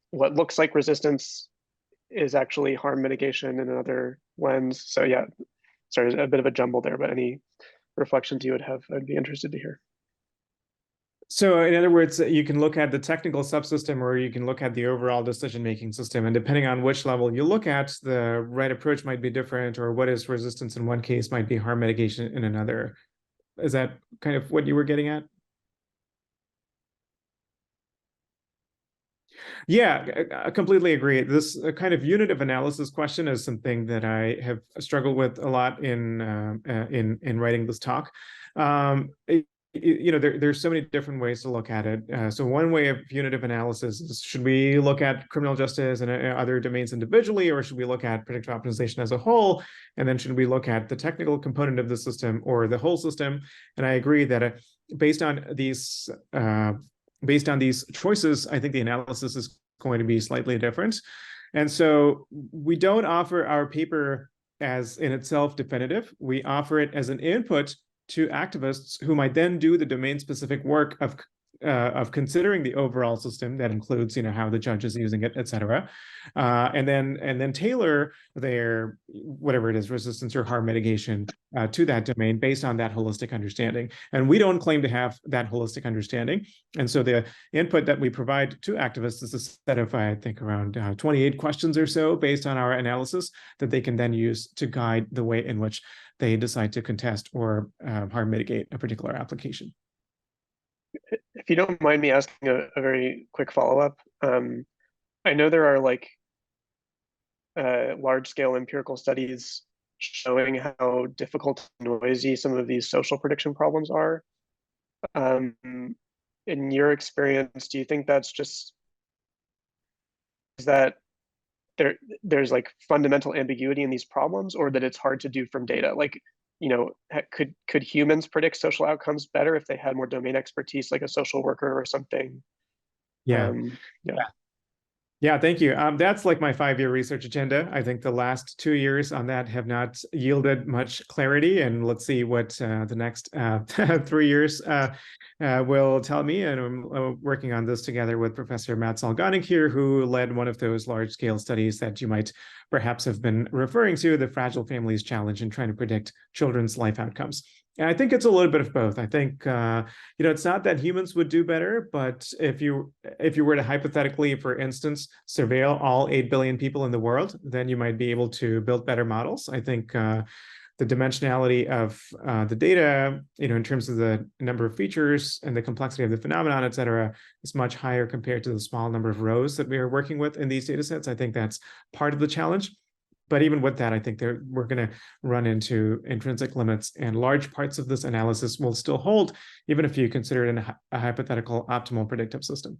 what looks like resistance is actually harm mitigation in another lens? So yeah, sorry, a bit of a jumble there, but any reflections you would have, I'd be interested to hear. So in other words, you can look at the technical subsystem, or you can look at the overall decision-making system. And depending on which level you look at, the right approach might be different, or what is resistance in one case might be harm mitigation in another. Is that kind of what you were getting at? Yeah, I completely agree. This kind of unit of analysis question is something that I have struggled with a lot in writing this talk. there's so many different ways to look at it. So one way of punitive analysis is, should we look at criminal justice and other domains individually, or should we look at predictive optimization as a whole? And then should we look at the technical component of the system or the whole system? And I agree that based on these choices, I think the analysis is going to be slightly different. And so we don't offer our paper as in itself definitive. We offer it as an input to activists who might then do the domain-specific work of considering the overall system that includes, how the judge is using it, et cetera, and then tailor their whatever it is, resistance or harm mitigation to that domain based on that holistic understanding. And we don't claim to have that holistic understanding. And so the input that we provide to activists is a set of, I think, around 28 questions or so based on our analysis that they can then use to guide the way in which they decide to contest or harm mitigate a particular application. If you don't mind me asking a very quick follow-up, I know there are large-scale empirical studies showing how difficult and noisy some of these social prediction problems are. In your experience, do you think that's is that there's fundamental ambiguity in these problems, or that it's hard to do from data? Could humans predict social outcomes better if they had more domain expertise, like a social worker or something? Yeah. Yeah, thank you. That's like my 5-year research agenda. I think the last 2 years on that have not yielded much clarity, and let's see what the next 3 years will tell me. And I'm working on this together with Professor Matt Salganik here, who led one of those large-scale studies that you might perhaps have been referring to, the Fragile Families Challenge, in trying to predict children's life outcomes. And I think it's a little bit of both. I think it's not that humans would do better, but if you were to hypothetically, for instance, surveil all 8 billion people in the world, then you might be able to build better models. I think the dimensionality of the data, in terms of the number of features and the complexity of the phenomenon, et cetera, is much higher compared to the small number of rows that we are working with in these data sets. I think that's part of the challenge. But even with that, I think we're going to run into intrinsic limits, and large parts of this analysis will still hold, even if you consider it in a hypothetical optimal predictive system.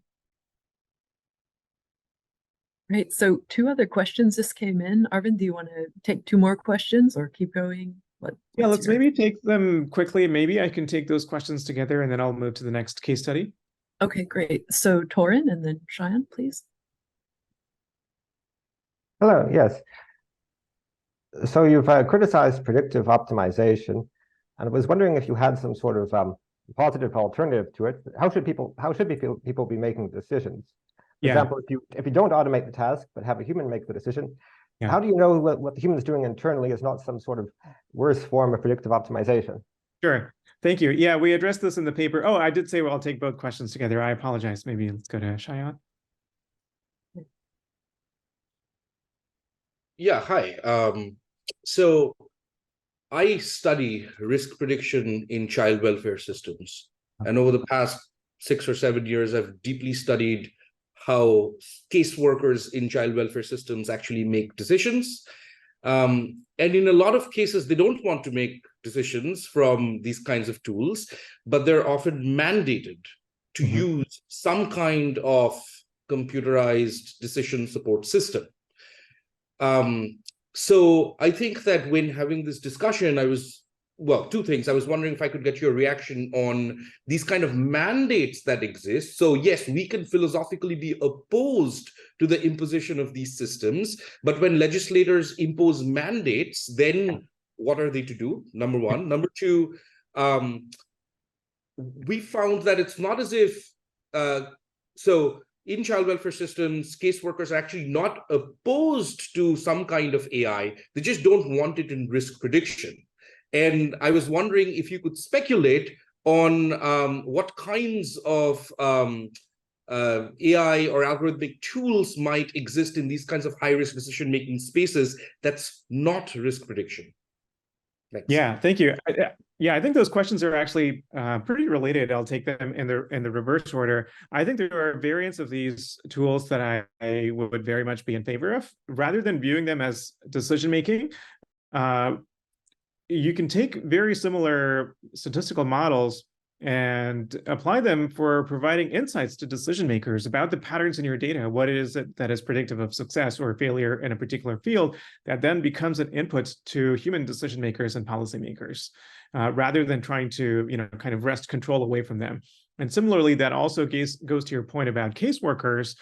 Right. So 2 other questions just came in. Arvind, do you want to take 2 more questions or keep going? Yeah, let's maybe take them quickly. Maybe I can take those questions together, and then I'll move to the next case study. Okay, great. So Torin and then Cheyenne, please. Hello, yes. So you've criticized predictive optimization, and I was wondering if you had some sort of positive alternative to it. How should people be making decisions? For example, if you don't automate the task but have a human make the decision, how do you know what the human is doing internally is not some sort of worse form of predictive optimization? Sure. Thank you. Yeah, we addressed this in the paper. Oh, I did say, well, I'll take both questions together. I apologize. Maybe let's go to Cheyenne. Yeah, hi. So I study risk prediction in child welfare systems. And over the past 6 or 7 years, I've deeply studied how caseworkers in child welfare systems actually make decisions. And in a lot of cases, they don't want to make decisions from these kinds of tools, but they're often mandated to use some kind of computerized decision support system. So I think that when having this discussion, well, 2 things. I was wondering if I could get your reaction on these kind of mandates that exist. So yes, we can philosophically be opposed to the imposition of these systems, but when legislators impose mandates, then what are they to do? Number 1. Number 2, we found that it's not as if, in child welfare systems, caseworkers are actually not opposed to some kind of AI. They just don't want it in risk prediction. And I was wondering if you could speculate on what kinds of AI or algorithmic tools might exist in these kinds of high-risk decision-making spaces that's not risk prediction. Thanks. Yeah, thank you. I think those questions are actually pretty related. I'll take them in the reverse order. I think there are variants of these tools that I would very much be in favor of. Rather than viewing them as decision-making, you can take very similar statistical models and apply them for providing insights to decision makers about the patterns in your data, what it is that is predictive of success or failure in a particular field, that then becomes an input to human decision makers and policymakers, rather than trying to, kind of wrest control away from them. And similarly, that also goes to your point about caseworkers.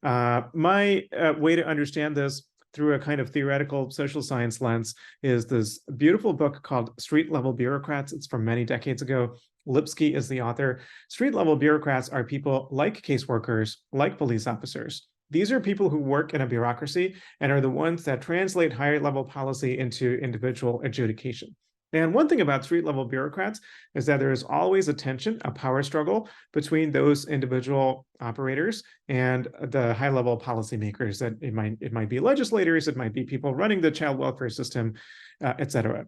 My way to understand this through a kind of theoretical social science lens is this beautiful book called Street Level Bureaucrats. It's from many decades ago. Lipsky is the author. Street level bureaucrats are people like caseworkers, like police officers. These are people who work in a bureaucracy and are the ones that translate higher level policy into individual adjudication. And one thing about street level bureaucrats is that there is always a tension, a power struggle between those individual operators and the high level policymakers. That it might be legislators, it might be people running the child welfare system, et cetera.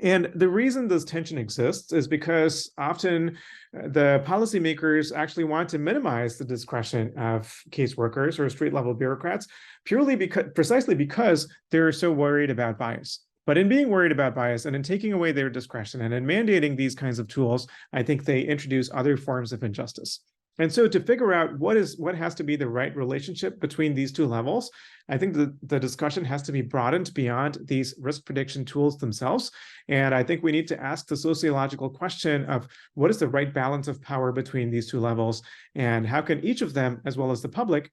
And the reason this tension exists is because often the policymakers actually want to minimize the discretion of caseworkers or street level bureaucrats precisely because they're so worried about bias. But in being worried about bias and in taking away their discretion and in mandating these kinds of tools, I think they introduce other forms of injustice. And so to figure out what has to be the right relationship between these two levels, I think the discussion has to be broadened beyond these risk prediction tools themselves. And I think we need to ask the sociological question of what is the right balance of power between these two levels, and how can each of them, as well as the public,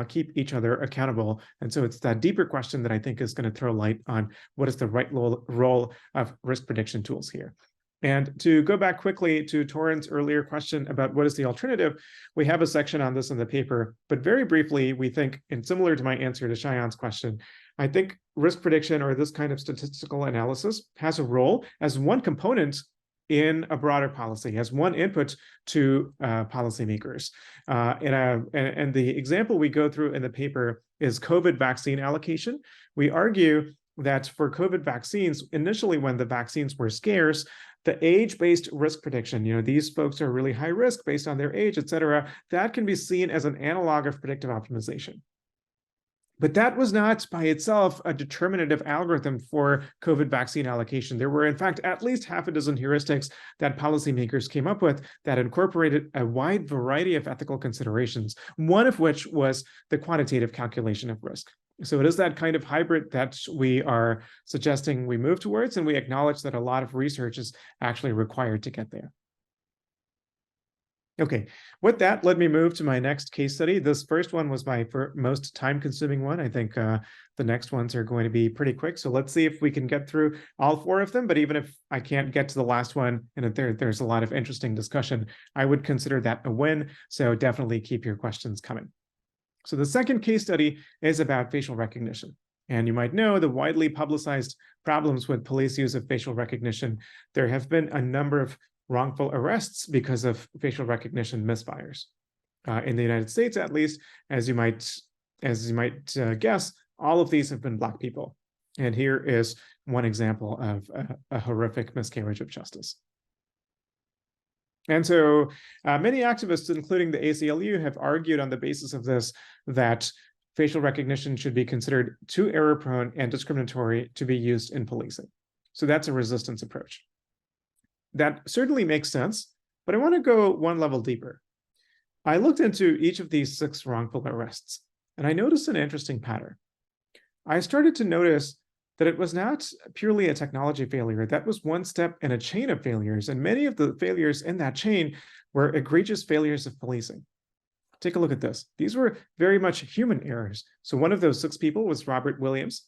keep each other accountable. And so it's that deeper question that I think is going to throw light on what is the right role of risk prediction tools here. And to go back quickly to Torrent's earlier question about what is the alternative, we have a section on this in the paper, but very briefly, we think, and similar to my answer to Shayan's question, I think risk prediction or this kind of statistical analysis has a role as one component in a broader policy, as one input to policymakers. And the example we go through in the paper is COVID vaccine allocation. We argue that for COVID vaccines, initially when the vaccines were scarce, the age-based risk prediction, these folks are really high risk based on their age, et cetera, that can be seen as an analog of predictive optimization. But that was not by itself a determinative algorithm for COVID vaccine allocation. There were, in fact, at least half a dozen heuristics that policymakers came up with that incorporated a wide variety of ethical considerations, one of which was the quantitative calculation of risk. So it is that kind of hybrid that we are suggesting we move towards, and we acknowledge that a lot of research is actually required to get there. Okay, with that, let me move to my next case study. This first one was my most time-consuming one. I think the next ones are going to be pretty quick. So let's see if we can get through all 4 of them. But even if I can't get to the last one, and there's a lot of interesting discussion, I would consider that a win. So definitely keep your questions coming. So the second case study is about facial recognition. And you might know the widely publicized problems with police use of facial recognition. There have been a number of wrongful arrests because of facial recognition misfires. In the United States, at least, as you might guess, all of these have been Black people. And here is one example of a horrific miscarriage of justice. And so many activists, including the ACLU, have argued on the basis of this that facial recognition should be considered too error-prone and discriminatory to be used in policing. So that's a resistance approach. That certainly makes sense, but I want to go one level deeper. I looked into each of these 6 wrongful arrests, and I noticed an interesting pattern. I started to notice that it was not purely a technology failure. That was one step in a chain of failures, and many of the failures in that chain were egregious failures of policing. Take a look at this. These were very much human errors. So one of those 6 people was Robert Williams,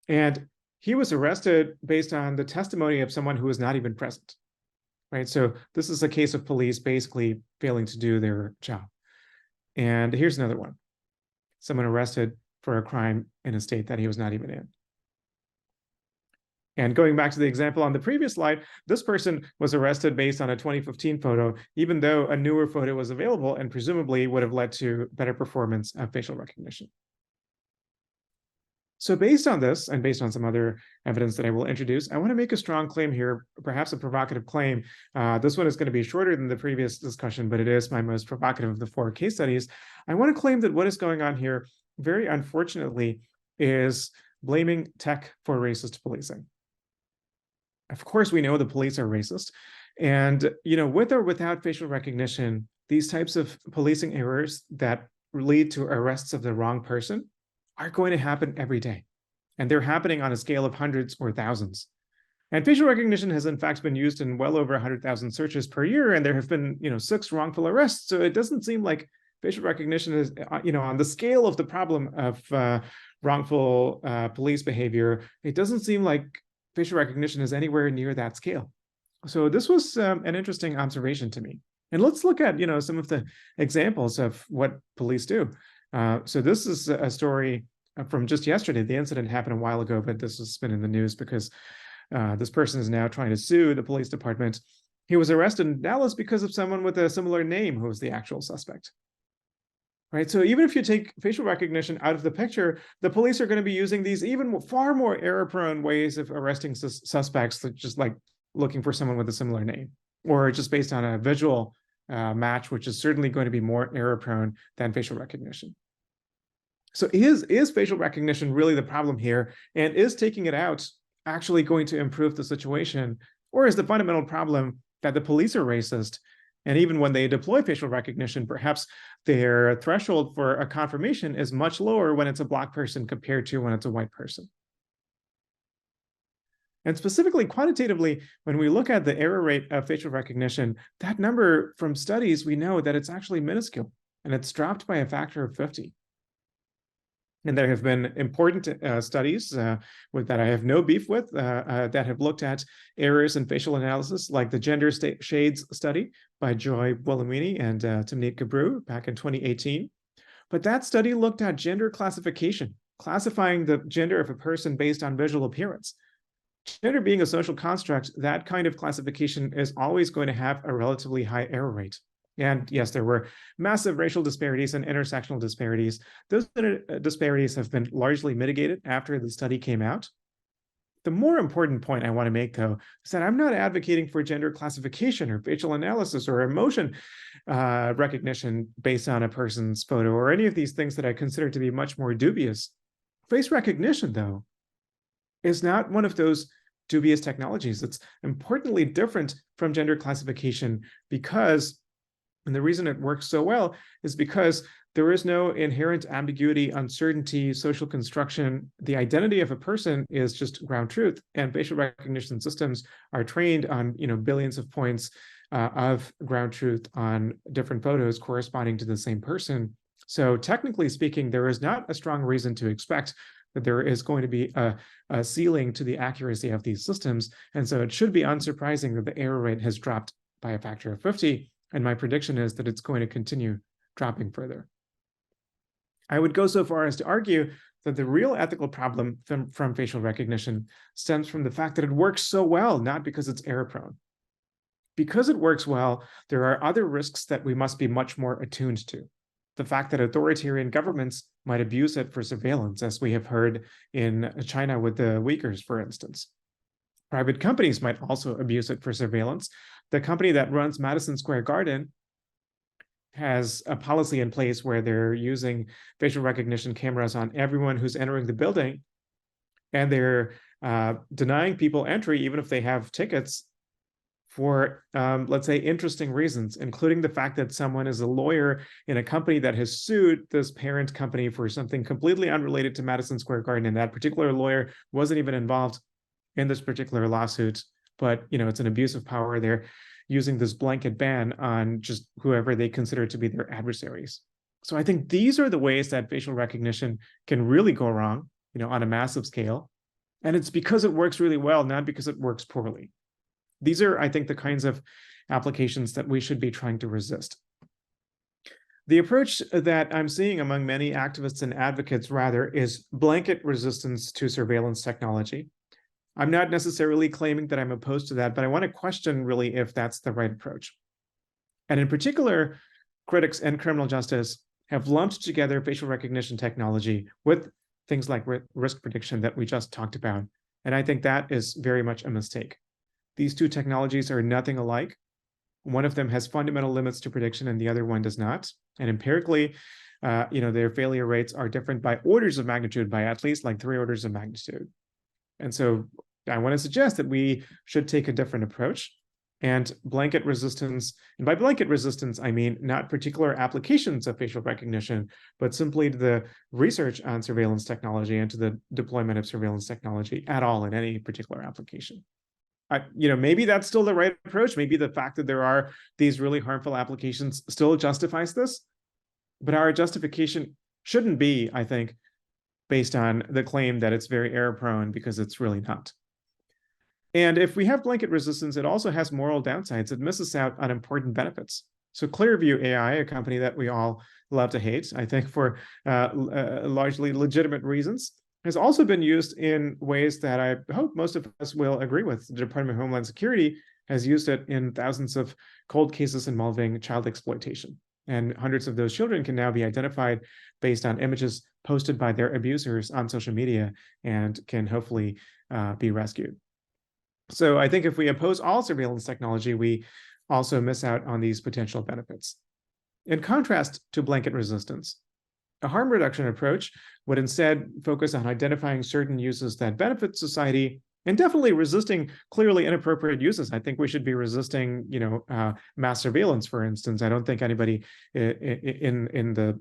and he was arrested based on the testimony of someone who was not even present. Right, so this is a case of police basically failing to do their job. And here's another one. Someone arrested for a crime in a state that he was not even in. And going back to the example on the previous slide, this person was arrested based on a 2015 photo, even though a newer photo was available and presumably would have led to better performance of facial recognition. So based on this, and based on some other evidence that I will introduce, I want to make a strong claim here, perhaps a provocative claim. This one is going to be shorter than the previous discussion, but it is my most provocative of the 4 case studies. I want to claim that what is going on here, very unfortunately, is blaming tech for racist policing. Of course, we know the police are racist. And, with or without facial recognition, these types of policing errors that lead to arrests of the wrong person are going to happen every day. And they're happening on a scale of hundreds or thousands. And facial recognition has in fact been used in well over 100,000 searches per year, and there have been 6 wrongful arrests. So it doesn't seem like facial recognition is on the scale of the problem of wrongful police behavior. It doesn't seem like facial recognition is anywhere near that scale. So this was an interesting observation to me. And let's look at some of the examples of what police do. So this is a story from just yesterday. The incident happened a while ago, but this has been in the news because this person is now trying to sue the police department. He was arrested in Dallas because of someone with a similar name who was the actual suspect. Right. So even if you take facial recognition out of the picture, the police are going to be using these even far more error-prone ways of arresting suspects, just like looking for someone with a similar name, or just based on a visual match, which is certainly going to be more error-prone than facial recognition. So is facial recognition really the problem here? And is taking it out actually going to improve the situation? Or is the fundamental problem that the police are racist? And even when they deploy facial recognition, perhaps their threshold for a confirmation is much lower when it's a Black person compared to when it's a white person. And specifically, quantitatively, when we look at the error rate of facial recognition, that number from studies, we know that it's actually minuscule, and it's dropped by a factor of 50. And there have been important studies that I have no beef with that have looked at errors in facial analysis, like the Gender Shades study by Joy Buolamwini and Timnit Gebru back in 2018. But that study looked at gender classification, classifying the gender of a person based on visual appearance. Gender being a social construct, that kind of classification is always going to have a relatively high error rate. And yes, there were massive racial disparities and intersectional disparities. Those disparities have been largely mitigated after the study came out. The more important point I want to make, though, is that I'm not advocating for gender classification or facial analysis or emotion recognition based on a person's photo or any of these things that I consider to be much more dubious. Face recognition, though, is not one of those dubious technologies. It's importantly different from gender classification because, and the reason it works so well is because there is no inherent ambiguity, uncertainty, social construction. The identity of a person is just ground truth, and facial recognition systems are trained on billions of points of ground truth on different photos corresponding to the same person. So technically speaking, there is not a strong reason to expect that there is going to be a ceiling to the accuracy of these systems. And so it should be unsurprising that the error rate has dropped by a factor of 50. And my prediction is that it's going to continue dropping further. I would go so far as to argue that the real ethical problem from facial recognition stems from the fact that it works so well, not because it's error-prone. Because it works well, there are other risks that we must be much more attuned to. The fact that authoritarian governments might abuse it for surveillance, as we have heard in China with the Uyghurs, for instance. Private companies might also abuse it for surveillance. The company that runs Madison Square Garden has a policy in place where they're using facial recognition cameras on everyone who's entering the building, and they're denying people entry, even if they have tickets, for, let's say, interesting reasons, including the fact that someone is a lawyer in a company that has sued this parent company for something completely unrelated to Madison Square Garden, and that particular lawyer wasn't even involved in this particular lawsuit, but it's an abuse of power. They're using this blanket ban on just whoever they consider to be their adversaries. So I think these are the ways that facial recognition can really go wrong, on a massive scale. And it's because it works really well, not because it works poorly. These are, I think, the kinds of applications that we should be trying to resist. The approach that I'm seeing among many activists and advocates, rather, is blanket resistance to surveillance technology. I'm not necessarily claiming that I'm opposed to that, but I want to question really if that's the right approach. And in particular, critics in criminal justice have lumped together facial recognition technology with things like risk prediction that we just talked about. And I think that is very much a mistake. These two technologies are nothing alike. One of them has fundamental limits to prediction and the other one does not. And empirically, their failure rates are different by orders of magnitude, by at least like 3 orders of magnitude. And so I want to suggest that we should take a different approach. And blanket resistance, and by blanket resistance, I mean not particular applications of facial recognition, but simply to the research on surveillance technology and to the deployment of surveillance technology at all in any particular application. Maybe that's still the right approach. Maybe the fact that there are these really harmful applications still justifies this, but our justification shouldn't be, I think, based on the claim that it's very error prone, because it's really not. And if we have blanket resistance, it also has moral downsides. It misses out on important benefits. So Clearview AI, a company that we all love to hate, I think for largely legitimate reasons, has also been used in ways that I hope most of us will agree with. The Department of Homeland Security has used it in thousands of cold cases involving child exploitation. And hundreds of those children can now be identified based on images posted by their abusers on social media and can hopefully be rescued. So I think if we oppose all surveillance technology, we also miss out on these potential benefits. In contrast to blanket resistance, a harm reduction approach would instead focus on identifying certain uses that benefit society and definitely resisting clearly inappropriate uses. I think we should be resisting, mass surveillance, for instance. I don't think anybody in the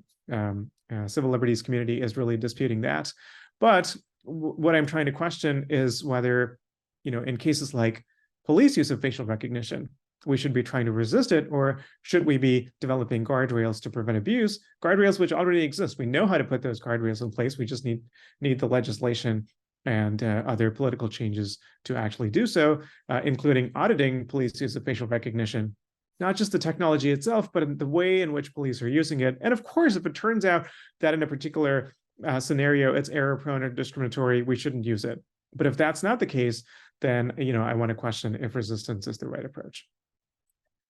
civil liberties community is really disputing that. But what I'm trying to question is whether, in cases like police use of facial recognition, we should be trying to resist it, or should we be developing guardrails to prevent abuse, guardrails which already exist. We know how to put those guardrails in place. We just need the legislation and other political changes to actually do so, including auditing police use of facial recognition, not just the technology itself, but the way in which police are using it. And of course, if it turns out that in a particular scenario it's error prone or discriminatory, we shouldn't use it. But if that's not the case, then I want to question if resistance is the right approach.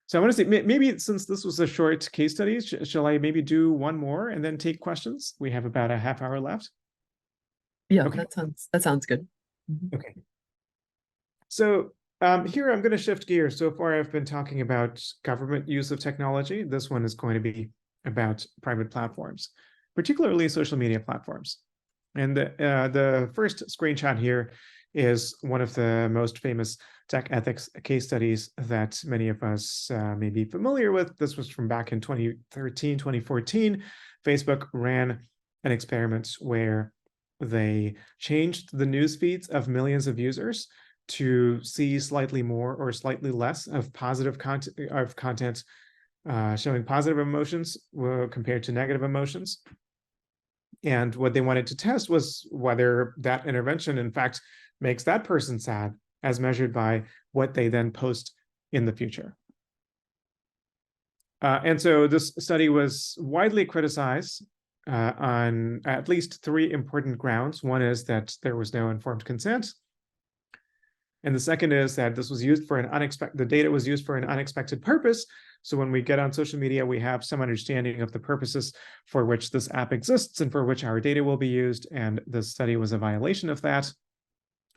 So I want to say, maybe since this was a short case study, shall I maybe do one more and then take questions? We have about a half hour left. Yeah, okay. that sounds good. Okay. So here I'm going to shift gears. So far I've been talking about government use of technology. This one is going to be about private platforms, particularly social media platforms. And the first screenshot here is one of the most famous tech ethics case studies that many of us may be familiar with. This was from back in 2013, 2014. Facebook ran an experiment where they changed the news feeds of millions of users to see slightly more or slightly less of positive content showing positive emotions compared to negative emotions. And what they wanted to test was whether that intervention, in fact, makes that person sad, as measured by what they then post in the future. And so this study was widely criticized on at least 3 important grounds. One is that there was no informed consent. And the second is that this was used for the data was used for an unexpected purpose. So when we get on social media, we have some understanding of the purposes for which this app exists and for which our data will be used. And the study was a violation of that.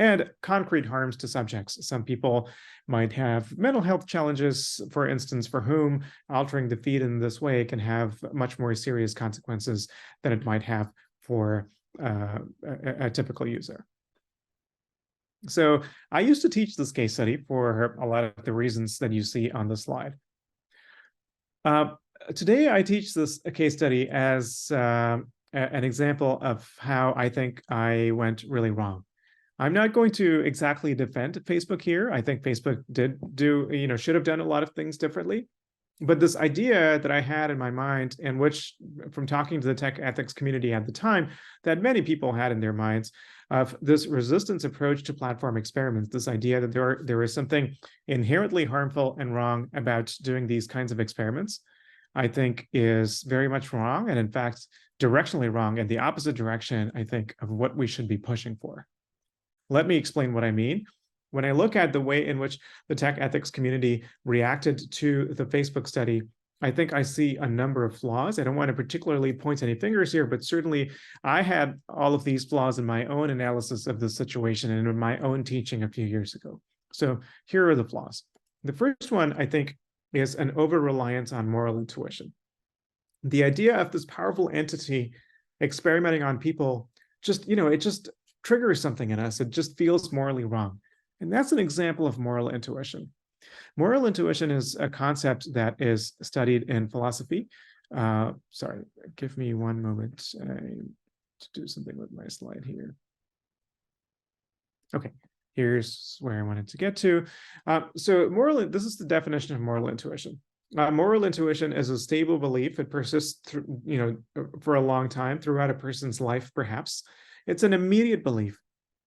And concrete harms to subjects. Some people might have mental health challenges, for instance, for whom altering the feed in this way can have much more serious consequences than it might have for a typical user. So I used to teach this case study for a lot of the reasons that you see on the slide. Today, I teach this case study as an example of how I think I went really wrong. I'm not going to exactly defend Facebook here. I think Facebook should have done a lot of things differently. But this idea that I had in my mind, and which from talking to the tech ethics community at the time, that many people had in their minds, of this resistance approach to platform experiments, this idea that there is something inherently harmful and wrong about doing these kinds of experiments, I think is very much wrong, and in fact, directionally wrong, in the opposite direction, I think, of what we should be pushing for. Let me explain what I mean. When I look at the way in which the tech ethics community reacted to the Facebook study, I think I see a number of flaws. I don't want to particularly point any fingers here, but certainly I had all of these flaws in my own analysis of the situation and in my own teaching a few years ago. So here are the flaws. The first one, I think, is an over-reliance on moral intuition. The idea of this powerful entity experimenting on people it just triggers something in us. It just feels morally wrong. And that's an example of moral intuition. Moral intuition is a concept that is studied in philosophy. Sorry, give me one moment to do something with my slide here. Okay, here's where I wanted to get to. This is the definition of moral intuition. Moral intuition is a stable belief. It persists through, for a long time throughout a person's life, perhaps. It's an immediate belief.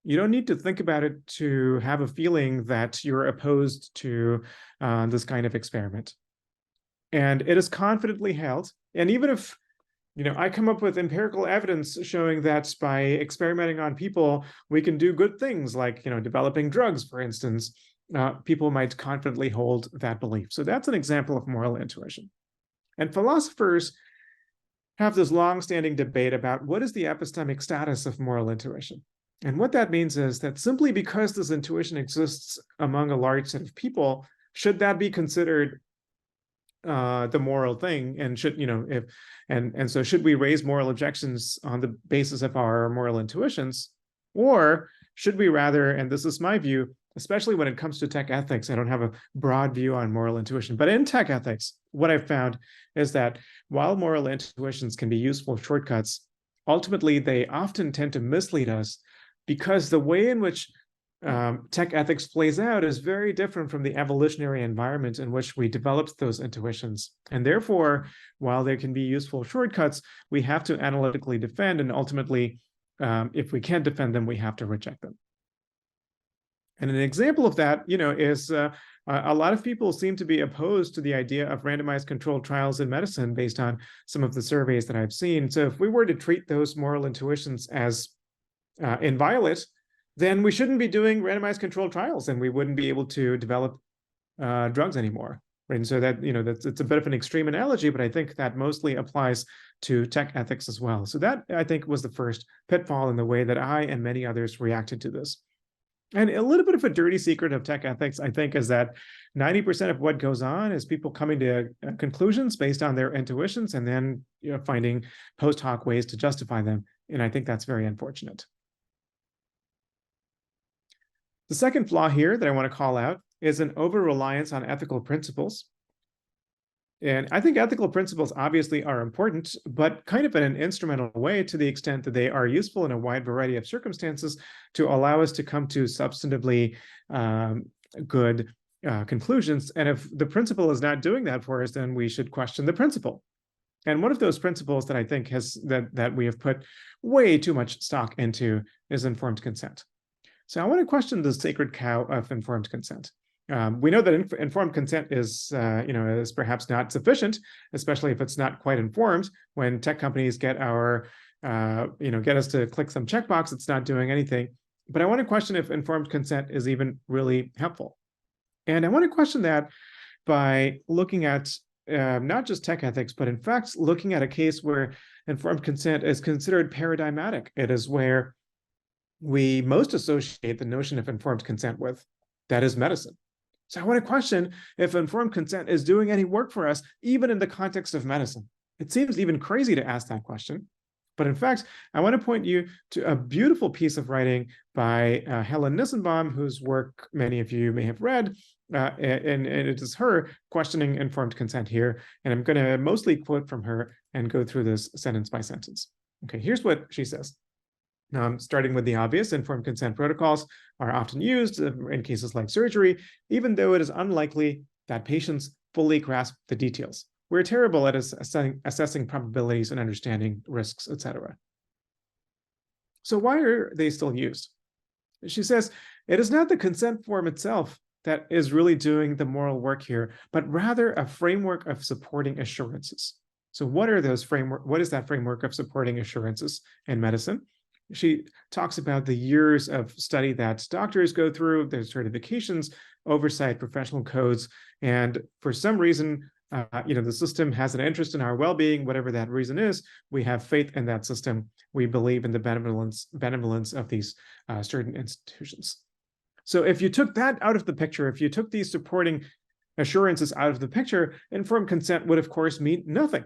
You don't need to think about it to have a feeling that you're opposed to this kind of experiment. And it is confidently held. And even if, I come up with empirical evidence showing that by experimenting on people, we can do good things like, developing drugs, for instance, people might confidently hold that belief. So that's an example of moral intuition. And philosophers have this long-standing debate about what is the epistemic status of moral intuition. And what that means is that simply because this intuition exists among a large set of people, should that be considered the moral thing? And so should we raise moral objections on the basis of our moral intuitions? Or should we rather, and this is my view, especially when it comes to tech ethics, I don't have a broad view on moral intuition, but in tech ethics, what I've found is that while moral intuitions can be useful shortcuts, ultimately they often tend to mislead us because the way in which tech ethics plays out is very different from the evolutionary environment in which we developed those intuitions. And therefore, while there can be useful shortcuts, we have to analytically defend, and ultimately, if we can't defend them, we have to reject them. And an example of that, is a lot of people seem to be opposed to the idea of randomized controlled trials in medicine based on some of the surveys that I've seen. So if we were to treat those moral intuitions as inviolate, then we shouldn't be doing randomized controlled trials, and we wouldn't be able to develop drugs anymore. Right? And so that, it's a bit of an extreme analogy, but I think that mostly applies to tech ethics as well. So that, I think, was the first pitfall in the way that I and many others reacted to this. And a little bit of a dirty secret of tech ethics, I think, is that 90% of what goes on is people coming to conclusions based on their intuitions and then finding post hoc ways to justify them. And I think that's very unfortunate. The second flaw here that I want to call out is an over-reliance on ethical principles. And I think ethical principles obviously are important, but kind of in an instrumental way, to the extent that they are useful in a wide variety of circumstances to allow us to come to substantively good conclusions. And if the principle is not doing that for us, then we should question the principle. And one of those principles that I think that we have put way too much stock into is informed consent. So I want to question the sacred cow of informed consent. We know that informed consent is perhaps not sufficient, especially if it's not quite informed. When tech companies get get us to click some checkbox, it's not doing anything. But I want to question if informed consent is even really helpful. And I want to question that by looking at not just tech ethics, but in fact, looking at a case where informed consent is considered paradigmatic. It is where we most associate the notion of informed consent with, that is medicine. So I want to question if informed consent is doing any work for us, even in the context of medicine. It seems even crazy to ask that question. But in fact, I want to point you to a beautiful piece of writing by Helen Nissenbaum, whose work many of you may have read. And it is her questioning informed consent here. And I'm going to mostly quote from her and go through this sentence by sentence. Okay, here's what she says. Starting with the obvious, informed consent protocols are often used in cases like surgery, even though it is unlikely that patients fully grasp the details. We're terrible at assessing probabilities and understanding risks, etc. So why are they still used? She says, it is not the consent form itself that is really doing the moral work here, but rather a framework of supporting assurances. So what are those what is that framework of supporting assurances in medicine? She talks about the years of study that doctors go through, their certifications, oversight, professional codes, and for some reason, the system has an interest in our well-being, whatever that reason is. We have faith in that system. We believe in the benevolence of these certain institutions. So if you took that out of the picture, if you took these supporting assurances out of the picture, informed consent would, of course, mean nothing.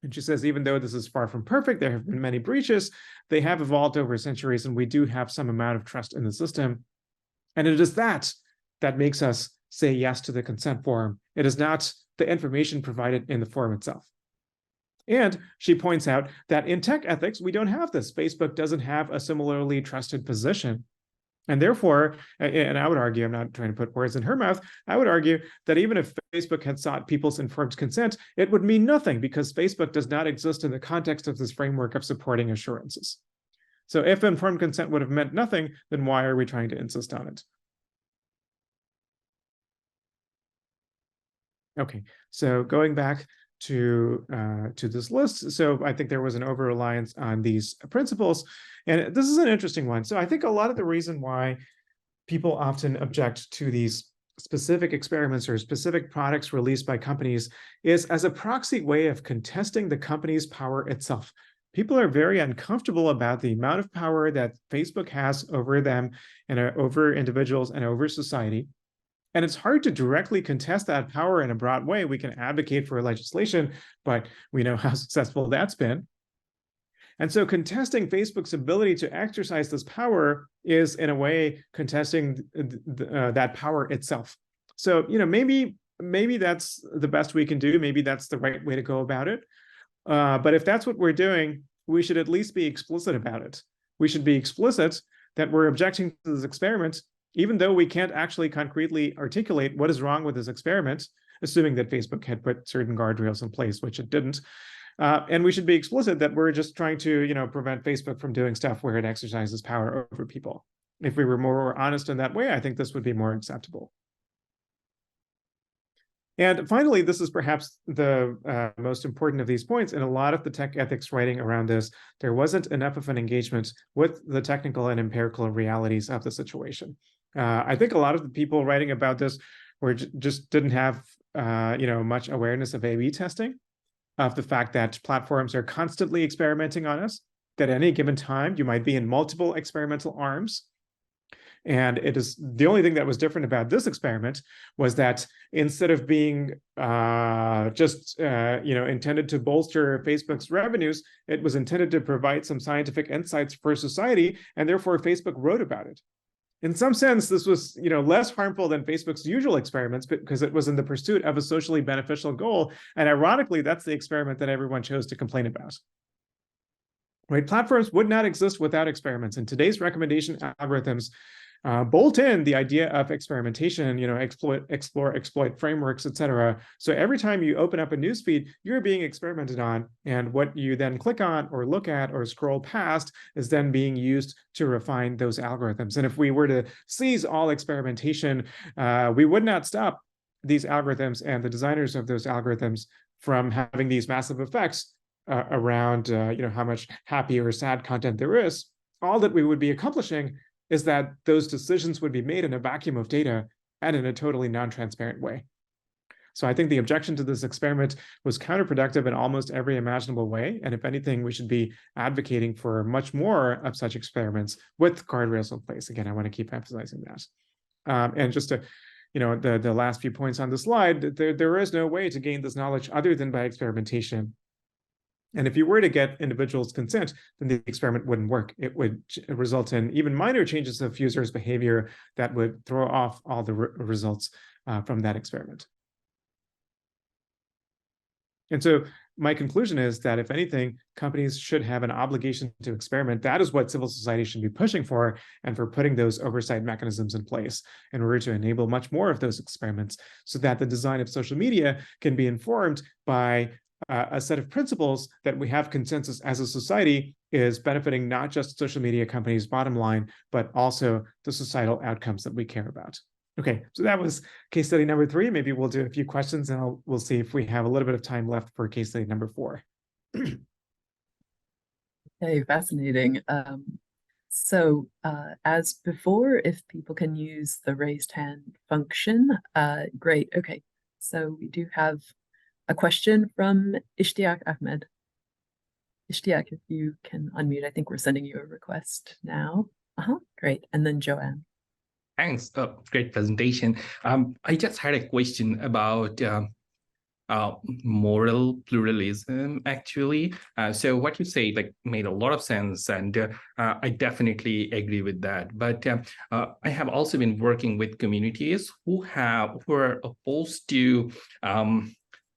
And she says, even though this is far from perfect, there have been many breaches, they have evolved over centuries, and we do have some amount of trust in the system. And it is that makes us say yes to the consent form. It is not the information provided in the form itself. And she points out that in tech ethics, we don't have this. Facebook doesn't have a similarly trusted position. And therefore, and I would argue, I'm not trying to put words in her mouth, I would argue that even if Facebook had sought people's informed consent, it would mean nothing because Facebook does not exist in the context of this framework of supporting assurances. So if informed consent would have meant nothing, then why are we trying to insist on it? Okay, so going back to this list, so I think there was an over-reliance on these principles, and this is an interesting one. So I think a lot of the reason why people often object to these specific experiments or specific products released by companies is as a proxy way of contesting the company's power itself. People are very uncomfortable about the amount of power that Facebook has over them and over individuals and over society. And it's hard to directly contest that power in a broad way. We can advocate for legislation, but we know how successful that's been. And so contesting Facebook's ability to exercise this power is, in a way, contesting that power itself. So, maybe that's the best we can do. Maybe that's the right way to go about it. But if that's what we're doing, we should at least be explicit about it. We should be explicit that we're objecting to this experiment, even though we can't actually concretely articulate what is wrong with this experiment, assuming that Facebook had put certain guardrails in place, which it didn't. And we should be explicit that we're just trying to, prevent Facebook from doing stuff where it exercises power over people. If we were more honest in that way, I think this would be more acceptable. And finally, this is perhaps the most important of these points. In a lot of the tech ethics writing around this, there wasn't enough of an engagement with the technical and empirical realities of the situation. I think a lot of the people writing about this just didn't have much awareness of A/B testing, of the fact that platforms are constantly experimenting on us, that at any given time you might be in multiple experimental arms. And it is the only thing that was different about this experiment was that instead of being intended to bolster Facebook's revenues, it was intended to provide some scientific insights for society, and therefore Facebook wrote about it. In some sense, this was less harmful than Facebook's usual experiments because it was in the pursuit of a socially beneficial goal. And ironically, that's the experiment that everyone chose to complain about. Right? Platforms would not exist without experiments. And today's recommendation algorithms bolt in the idea of experimentation, exploit frameworks, etc. So every time you open up a newsfeed, you're being experimented on, and what you then click on or look at or scroll past is then being used to refine those algorithms. And if we were to seize all experimentation, we would not stop these algorithms and the designers of those algorithms from having these massive effects around how much happy or sad content there is. All that we would be accomplishing is that those decisions would be made in a vacuum of data and in a totally non-transparent way. So I think the objection to this experiment was counterproductive in almost every imaginable way. And if anything, we should be advocating for much more of such experiments with guardrails in place. Again, I want to keep emphasizing that. And just to, the last few points on the slide, there is no way to gain this knowledge other than by experimentation. And if you were to get individuals' consent, then the experiment wouldn't work. It would result in even minor changes of users' behavior that would throw off all the results from that experiment. And so my conclusion is that if anything, companies should have an obligation to experiment. That is what civil society should be pushing for, and for putting those oversight mechanisms in place in order to enable much more of those experiments so that the design of social media can be informed by a set of principles that we have consensus as a society is benefiting not just social media companies' bottom line, but also the societal outcomes that we care about. Okay, so that was case study number 3. Maybe we'll do a few questions and we'll see if we have a little bit of time left for case study number 4. Okay, fascinating. So as before, if people can use the raised hand function, great. Okay, so we do have a question from Ishtiaq Ahmed. Ishtiaq, if you can unmute, I think we're sending you a request now. Great. And then Joanne. Thanks. Great presentation. I just had a question about moral pluralism, actually. So what you say like made a lot of sense, and I definitely agree with that. But I have also been working with communities who are opposed to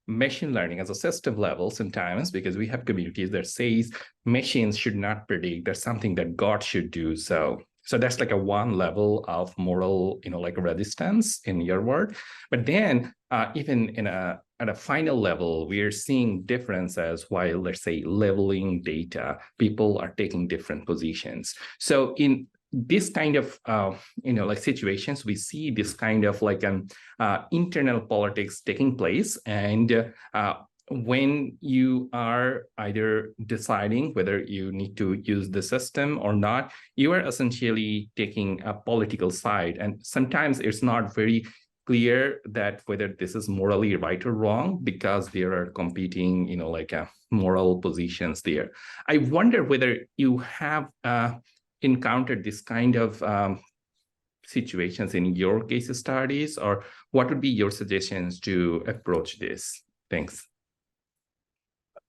machine learning as a system level sometimes, because we have communities that says machines should not predict, there's something that God should do. So that's like a one level of moral, like resistance in your word. But then even at a final level, we are seeing differences while, let's say, leveling data, people are taking different positions. So in this kind of like situations, we see this kind of like an internal politics taking place. And when you are either deciding whether you need to use the system or not, you are essentially taking a political side. And sometimes it's not very clear that whether this is morally right or wrong, because there are competing, like moral positions there. I wonder whether you have encountered this kind of situations in your case studies, or what would be your suggestions to approach this? Thanks.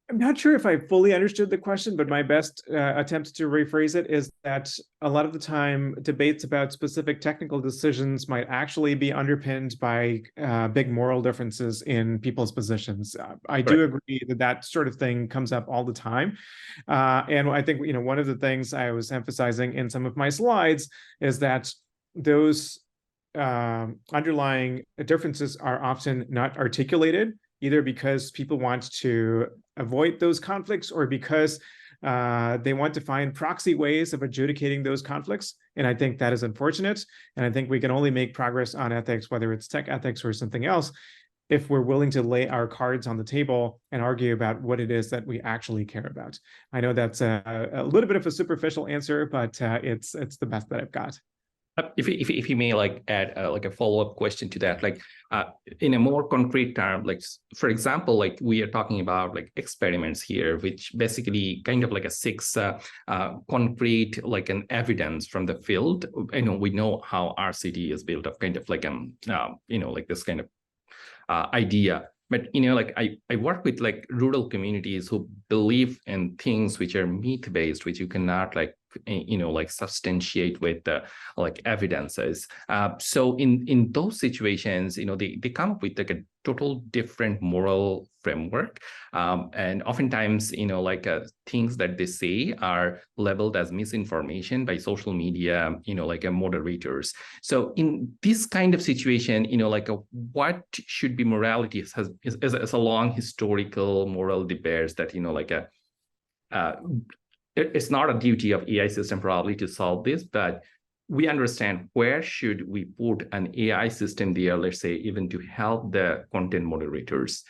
I'm not sure if I fully understood the question, but my best attempt to rephrase it is that a lot of the time debates about specific technical decisions might actually be underpinned by big moral differences in people's positions. I do agree that that sort of thing comes up all the time. And I think, one of the things I was emphasizing in some of my slides is that those underlying differences are often not articulated, either because people want to avoid those conflicts or because they want to find proxy ways of adjudicating those conflicts. And I think that is unfortunate. And I think we can only make progress on ethics, whether it's tech ethics or something else, if we're willing to lay our cards on the table and argue about what it is that we actually care about. I know that's a little bit of a superficial answer, but it's the best that I've got. If you may like add like a follow-up question to that, like in a more concrete term, like for example, like we are talking about like experiments here, which basically kind of like a six concrete like an evidence from the field. We know how our city is built up, kind of like like this kind of idea. But like I work with like rural communities who believe in things which are myth-based, which you cannot like like substantiate with like evidences. So in those situations, they come up with like a total different moral framework, and oftentimes like things that they say are labeled as misinformation by social media, like moderators. So in this kind of situation, like what should be morality is a long historical moral debates that like it's not a duty of AI system probably to solve this, but we understand where should we put an AI system there, let's say, even to help the content moderators.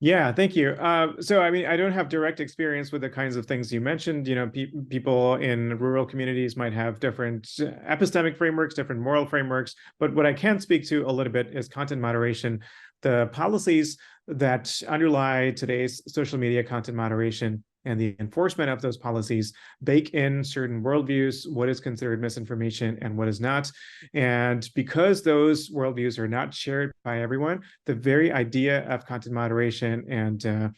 Yeah, thank you. So, I mean, I don't have direct experience with the kinds of things you mentioned. People in rural communities might have different epistemic frameworks, different moral frameworks. But what I can speak to a little bit is content moderation. The policies that underlie today's social media content moderation and the enforcement of those policies bake in certain worldviews, what is considered misinformation and what is not. And because those worldviews are not shared by everyone, the very idea of content moderation and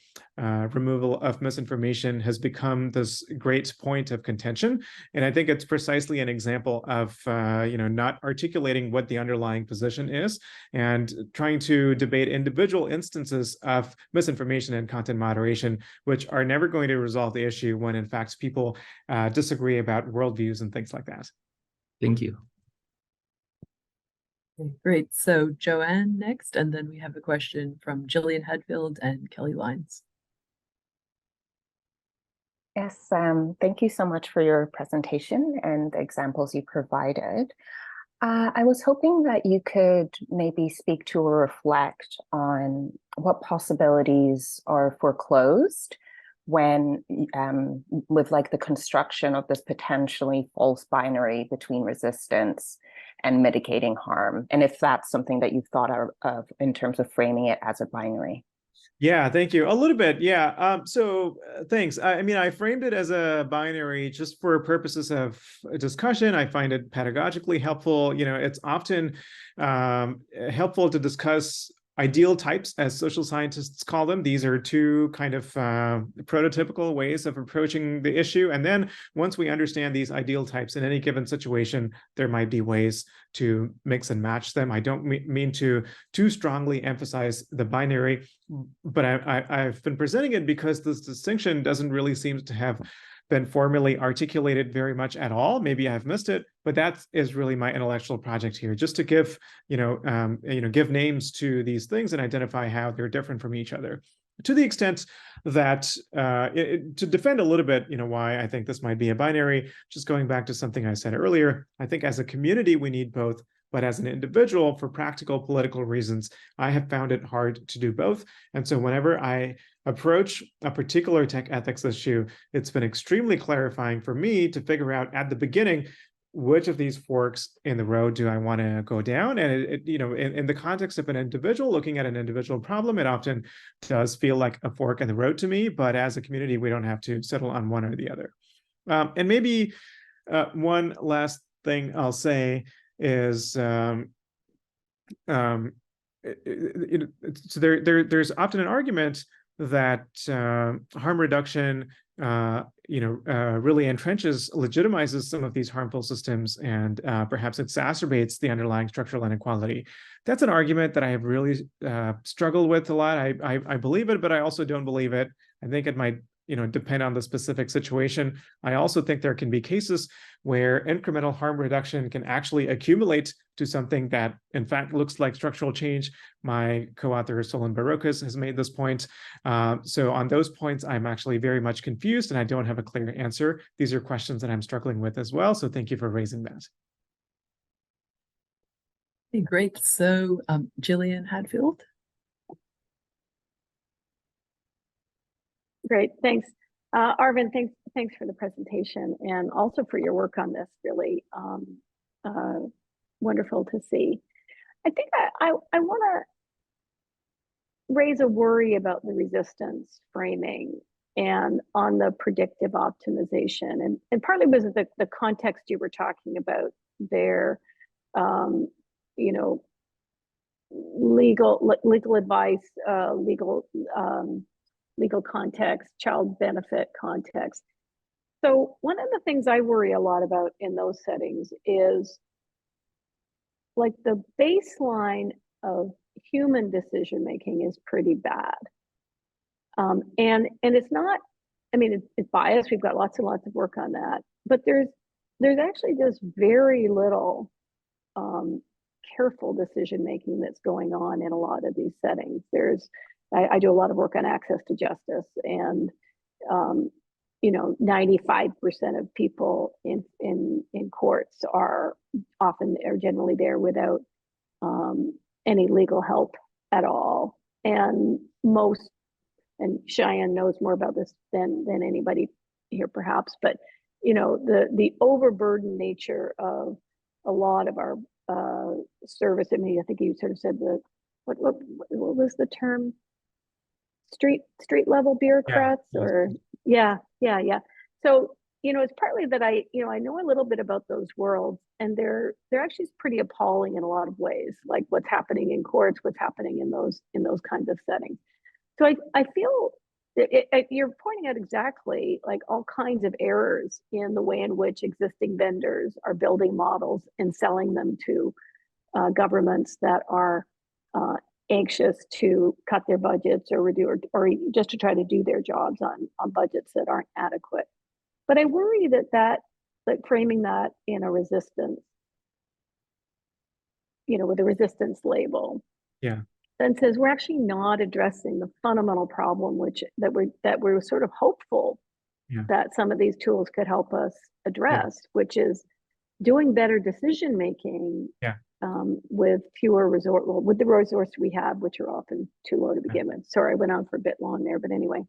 removal of misinformation has become this great point of contention. And I think it's precisely an example of not articulating what the underlying position is and trying to debate individual instances of misinformation and content moderation, which are never going to resolve the issue when in fact people disagree about worldviews and things like that. Thank you. Okay, great. So Joanne next, and then we have a question from Jillian Hadfield and Kelly Lines. Yes, thank you so much for your presentation and the examples you provided. I was hoping that you could maybe speak to or reflect on what possibilities are foreclosed when with like the construction of this potentially false binary between resistance and mitigating harm, and if that's something that you've thought of in terms of framing it as a binary. Yeah, thank you. A little bit, yeah. So thanks. I mean, I framed it as a binary just for purposes of discussion. I find it pedagogically helpful. It's often helpful to discuss ideal types, as social scientists call them. These are two kind of prototypical ways of approaching the issue. And then once we understand these ideal types in any given situation, there might be ways to mix and match them. I don't mean to too strongly emphasize the binary, but I've been presenting it because this distinction doesn't really seem to have been formally articulated very much at all. Maybe I've missed it, but that is really my intellectual project here, just to give, give names to these things and identify how they're different from each other. To the extent that to defend a little bit, why I think this might be a binary, just going back to something I said earlier, I think as a community, we need both. But as an individual, for practical political reasons, I have found it hard to do both. And so whenever I approach a particular tech ethics issue, it's been extremely clarifying for me to figure out at the beginning, which of these forks in the road do I want to go down? And in the context of an individual, looking at an individual problem, it often does feel like a fork in the road to me. But as a community, we don't have to settle on one or the other. And maybe one last thing I'll say is so there's often an argument that harm reduction really legitimizes some of these harmful systems and perhaps exacerbates the underlying structural inequality. That's an argument that I have really struggled with a lot. I believe it, but I also don't believe it. I think it might depend on the specific situation. I also think there can be cases where incremental harm reduction can actually accumulate to something that in fact looks like structural change. My co-author Solon Barocas has made this point. So on those points, I'm actually very much confused and I don't have a clear answer. These are questions that I'm struggling with as well. So thank you for raising that. Okay, great. So Jillian Hadfield. Great, thanks. Arvind, thanks for the presentation and also for your work on this, really wonderful to see. I think I want to raise a worry about the resistance framing and on the predictive optimization. And partly was the context you were talking about there, legal advice, legal context, child benefit context. So one of the things I worry a lot about in those settings is like the baseline of human decision making is pretty bad. And it's not, I mean, it's biased. We've got lots and lots of work on that, but there's actually just very little careful decision making that's going on in a lot of these settings. I do a lot of work on access to justice, and 95% of people in courts are generally there without any legal help at all. And Cheyenne knows more about this than anybody here, perhaps. But the overburdened nature of a lot of our service. I mean, I think you sort of said what was the term? Street level bureaucrats, yeah. So it's partly that I know a little bit about those worlds, and they're actually pretty appalling in a lot of ways, like what's happening in courts, what's happening in those kinds of settings. So I feel you're pointing out exactly like all kinds of errors in the way in which existing vendors are building models and selling them to governments that are anxious to cut their budgets or reduce or just to try to do their jobs on budgets that aren't adequate. But I worry that framing that in a resistance, with a resistance label, then says we're actually not addressing the fundamental problem, that we're sort of hopeful that some of these tools could help us address, which is doing better decision making. With with the resources we have, which are often too low to begin with. Sorry, I went on for a bit long there, but anyway.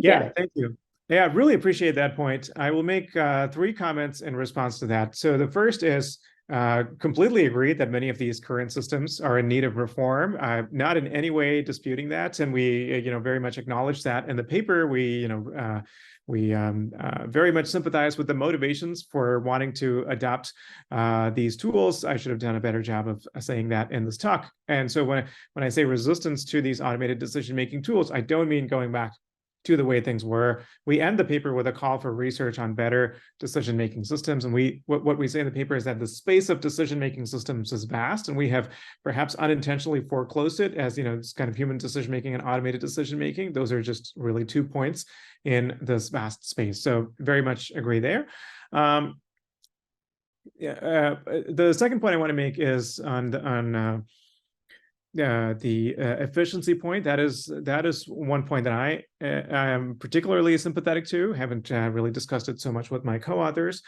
Thank you. Yeah, I really appreciate that point. I will make 3 comments in response to that. So the first is completely agree that many of these current systems are in need of reform. I'm not in any way disputing that, and we very much acknowledge that in the paper. We we very much sympathize with the motivations for wanting to adopt these tools. I should have done a better job of saying that in this talk. And so when I say resistance to these automated decision-making tools, I don't mean going back to the way things were. We end the paper with a call for research on better decision-making systems. And what we say in the paper is that the space of decision-making systems is vast, and we have perhaps unintentionally foreclosed it as, it's kind of human decision-making and automated decision-making. Those are just really 2 points in this vast space. So very much agree there. The second point I want to make is on the efficiency point. That is one point that I am particularly sympathetic to. Haven't really discussed it so much with my co-authors.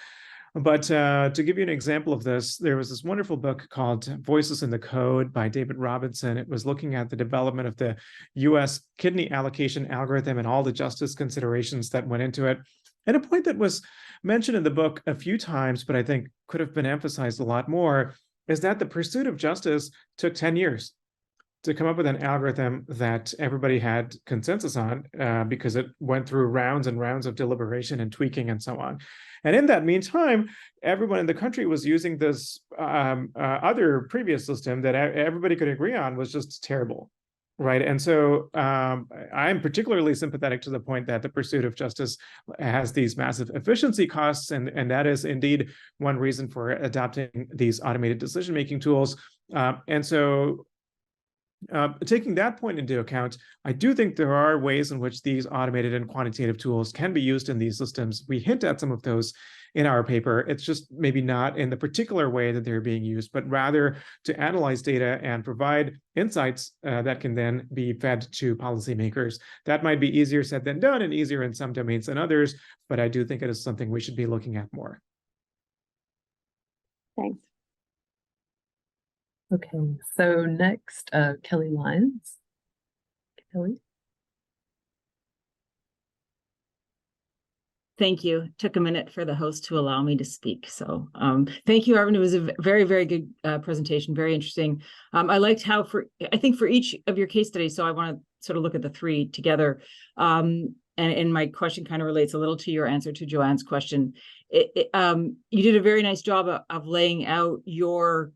But to give you an example of this, there was this wonderful book called Voices in the Code by David Robinson. It was looking at the development of the US kidney allocation algorithm and all the justice considerations that went into it. And a point that was mentioned in the book a few times, but I think could have been emphasized a lot more, is that the pursuit of justice took 10 years to come up with an algorithm that everybody had consensus on, because it went through rounds and rounds of deliberation and tweaking and so on. And in that meantime, everyone in the country was using this other previous system that everybody could agree on was just terrible, right? And so I'm particularly sympathetic to the point that the pursuit of justice has these massive efficiency costs, and that is indeed one reason for adopting these automated decision-making tools. And so taking that point into account, I do think there are ways in which these automated and quantitative tools can be used in these systems. We hint at some of those in our paper. It's just maybe not in the particular way that they're being used, but rather to analyze data and provide insights that can then be fed to policymakers. That might be easier said than done, and easier in some domains than others, but I do think it is something we should be looking at more. Thanks. Okay, so next, Kelly Lyons. Kelly? Thank you. Took a minute for the host to allow me to speak. So thank you, Arvind. It was a very, very good presentation, very interesting. I liked how I think for each of your case studies, so I want to sort of look at the three together. And my question kind of relates a little to your answer to Joanne's question. You did a very nice job of laying out your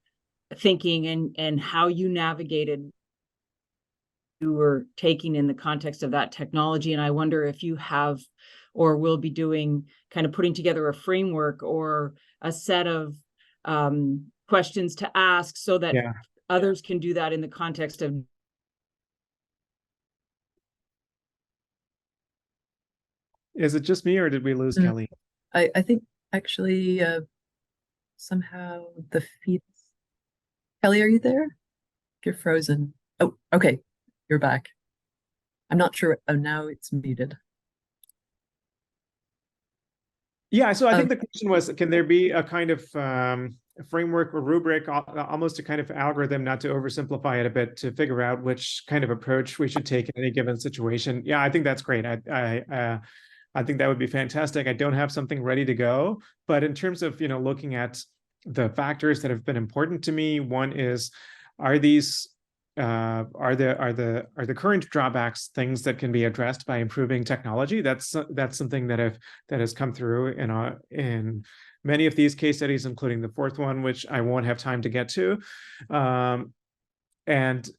thinking and how you navigated you were taking in the context of that technology. And I wonder if you have or will be doing kind of putting together a framework or a set of questions to ask so that others can do that in the context of. Is it just me, or did we lose Kelly? I think actually somehow the feed. Kelly, are you there? You're frozen. Oh, okay. You're back. I'm not sure. Oh, now it's muted. Yeah, so I think the question was, can there be a kind of framework or rubric, almost a kind of algorithm, not to oversimplify it a bit, to figure out which kind of approach we should take in any given situation? Yeah, I think that's great. I think that would be fantastic. I don't have something ready to go, but in terms of, looking at the factors that have been important to me, one is, are the current drawbacks things that can be addressed by improving technology? That's something that has come through in many of these case studies, including the fourth one, which I won't have time to get to. And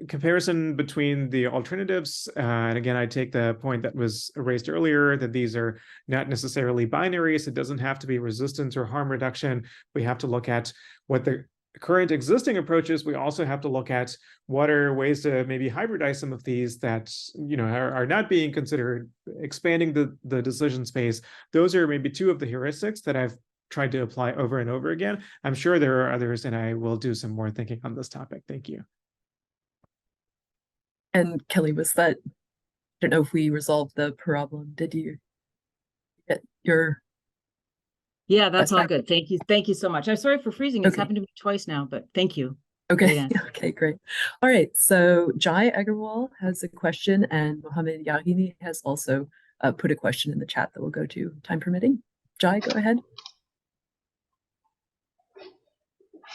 comparison between the alternatives, and again, I take the point that was raised earlier, that these are not necessarily binaries. It doesn't have to be resistance or harm reduction. We have to look at what the current existing approaches. We also have to look at what are ways to maybe hybridize some of these that are not being considered, expanding the decision space. Those are maybe two of the heuristics that I've tried to apply over and over again. I'm sure there are others, and I will do some more thinking on this topic. Thank you. And Kelly, was that, I don't know if we resolved the problem. Did you get your? Yeah, that's all good. Thank you. Thank you so much. I'm sorry for freezing. It's happened to me twice now, but thank you. Okay. Okay, great. All right. So Jai Agarwal has a question, and Mohammed Yahini has also put a question in the chat that we'll go to, time permitting. Jai, go ahead.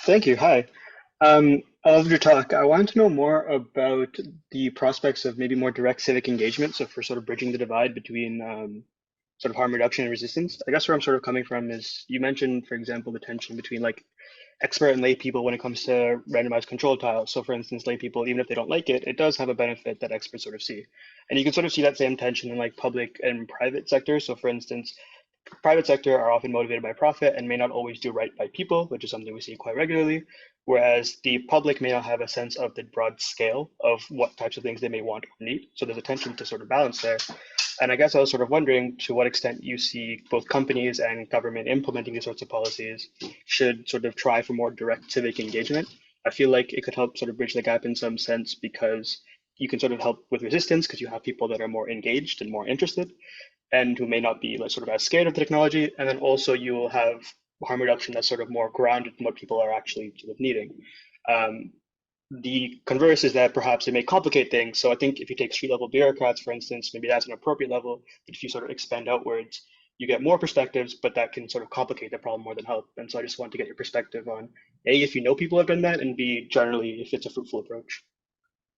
Thank you. Hi. I loved your talk. I wanted to know more about the prospects of maybe more direct civic engagement. So for sort of bridging the divide between sort of harm reduction and resistance. I guess where I'm sort of coming from is you mentioned, for example, the tension between like expert and lay people when it comes to randomized control trials. So for instance, lay people, even if they don't like it, it does have a benefit that experts sort of see. And you can sort of see that same tension in like public and private sectors. So for instance, private sector are often motivated by profit and may not always do right by people, which is something we see quite regularly, whereas the public may not have a sense of the broad scale of what types of things they may want or need. So there's a tension to sort of balance there. And I guess I was sort of wondering to what extent you see both companies and government implementing these sorts of policies should sort of try for more direct civic engagement. I feel like it could help sort of bridge the gap in some sense because you can sort of help with resistance because you have people that are more engaged and more interested and who may not be like sort of as scared of the technology. And then also you will have harm reduction that's sort of more grounded in what people are actually sort of needing. The converse is that perhaps it may complicate things. So I think if you take street-level bureaucrats, for instance, maybe that's an appropriate level. But if you sort of expand outwards, you get more perspectives, but that can sort of complicate the problem more than help. And so I just want to get your perspective on A, if you know people have done that, and B, generally, if it's a fruitful approach.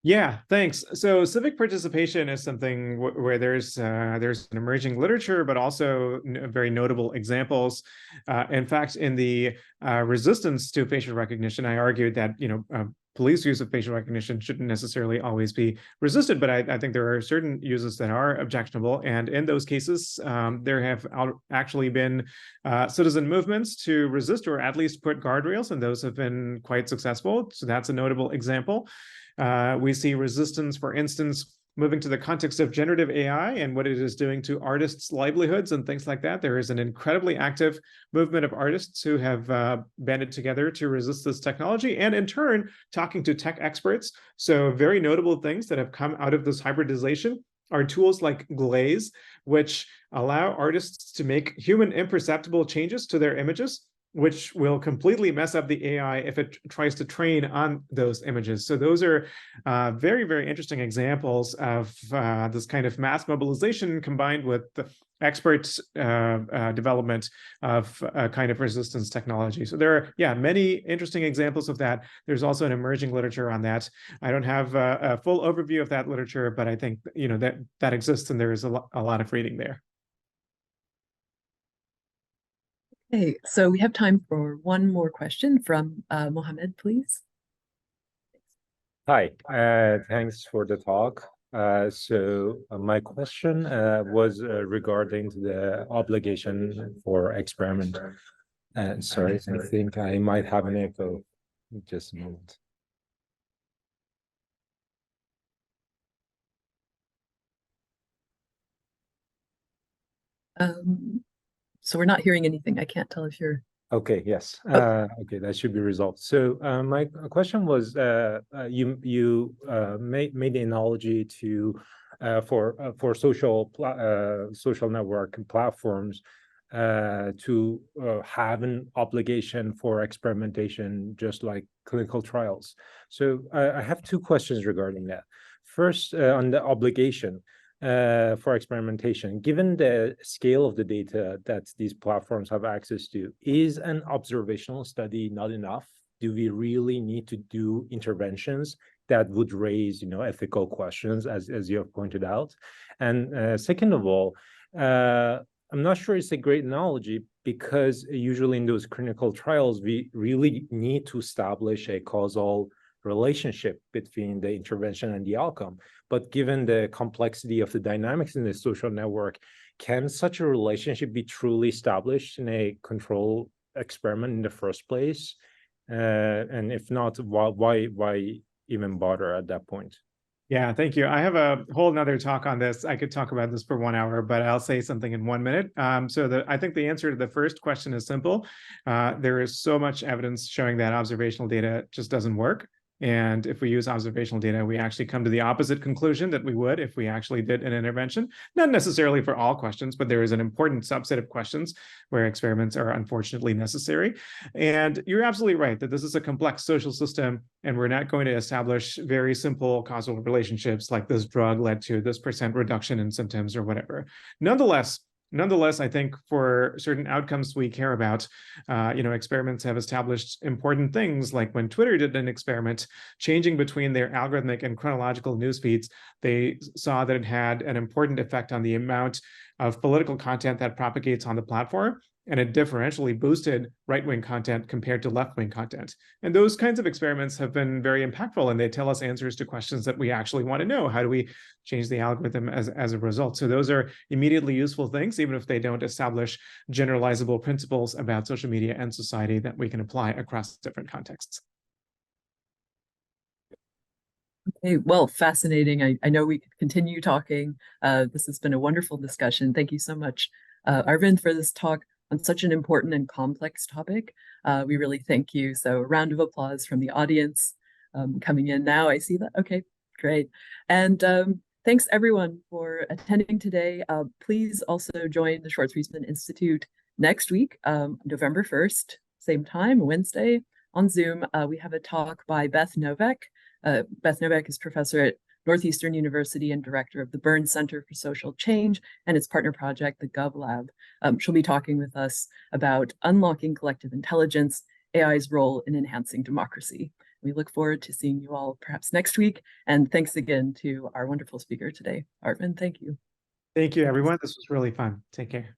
Yeah, thanks. So civic participation is something where there's an emerging literature, but also very notable examples. In fact, in the resistance to facial recognition, I argued that police use of facial recognition shouldn't necessarily always be resisted, but I think there are certain uses that are objectionable. And in those cases, there have actually been citizen movements to resist or at least put guardrails, and those have been quite successful. So that's a notable example. We see resistance, for instance, moving to the context of generative AI and what it is doing to artists' livelihoods and things like that. There is an incredibly active movement of artists who have banded together to resist this technology and in turn talking to tech experts. So very notable things that have come out of this hybridization are tools like Glaze, which allow artists to make human imperceptible changes to their images, which will completely mess up the AI if it tries to train on those images. So those are very, very interesting examples of this kind of mass mobilization combined with the expert development of a kind of resistance technology. So there are, many interesting examples of that. There's also an emerging literature on that. I don't have a full overview of that literature, but I think that exists and there is a lot of reading there. Okay, so we have time for one more question from Mohammed, please. Hi, thanks for the talk. So my question was regarding the obligation for experiment. Sorry, I think I might have an echo. Just a moment. So we're not hearing anything. I can't tell if you're... Okay, yes. Okay, that should be resolved. So my question was, you made the analogy to for social network platforms to have an obligation for experimentation, just like clinical trials. So I have two questions regarding that. First, on the obligation for experimentation, given the scale of the data that these platforms have access to, is an observational study not enough? Do we really need to do interventions that would raise, ethical questions, as you have pointed out? And second of all, I'm not sure it's a great analogy because usually in those clinical trials, we really need to establish a causal relationship between the intervention and the outcome. But given the complexity of the dynamics in the social network, can such a relationship be truly established in a control experiment in the first place? And if not, why even bother at that point? Yeah, thank you. I have a whole nother talk on this. I could talk about this for 1 hour, but I'll say something in 1 minute. I think the answer to the first question is simple. There is so much evidence showing that observational data just doesn't work. And if we use observational data, we actually come to the opposite conclusion that we would if we actually did an intervention. Not necessarily for all questions, but there is an important subset of questions where experiments are unfortunately necessary. And you're absolutely right that this is a complex social system, and we're not going to establish very simple causal relationships like this drug led to this % reduction in symptoms or whatever. Nonetheless, I think for certain outcomes we care about, experiments have established important things, like when Twitter did an experiment changing between their algorithmic and chronological news feeds, they saw that it had an important effect on the amount of political content that propagates on the platform, and it differentially boosted right-wing content compared to left-wing content. And those kinds of experiments have been very impactful, and they tell us answers to questions that we actually want to know. How do we change the algorithm as a result? So those are immediately useful things, even if they don't establish generalizable principles about social media and society that we can apply across different contexts. Okay, well, fascinating. I know we could continue talking. This has been a wonderful discussion. Thank you so much, Arvind, for this talk on such an important and complex topic. We really thank you. So a round of applause from the audience coming in now. I see that. Okay, great. And thanks everyone for attending today. Please also join the Schwartz Reisman Institute next week, November 1st, same time, Wednesday, on Zoom. We have a talk by Beth Novak. Beth Novak is professor at Northeastern University and director of the Burns Center for Social Change and its partner project, the GovLab. She'll be talking with us about unlocking collective intelligence, AI's role in enhancing democracy. We look forward to seeing you all perhaps next week. And thanks again to our wonderful speaker today, Arvind. Thank you. Thank you, everyone. This was really fun. Take care.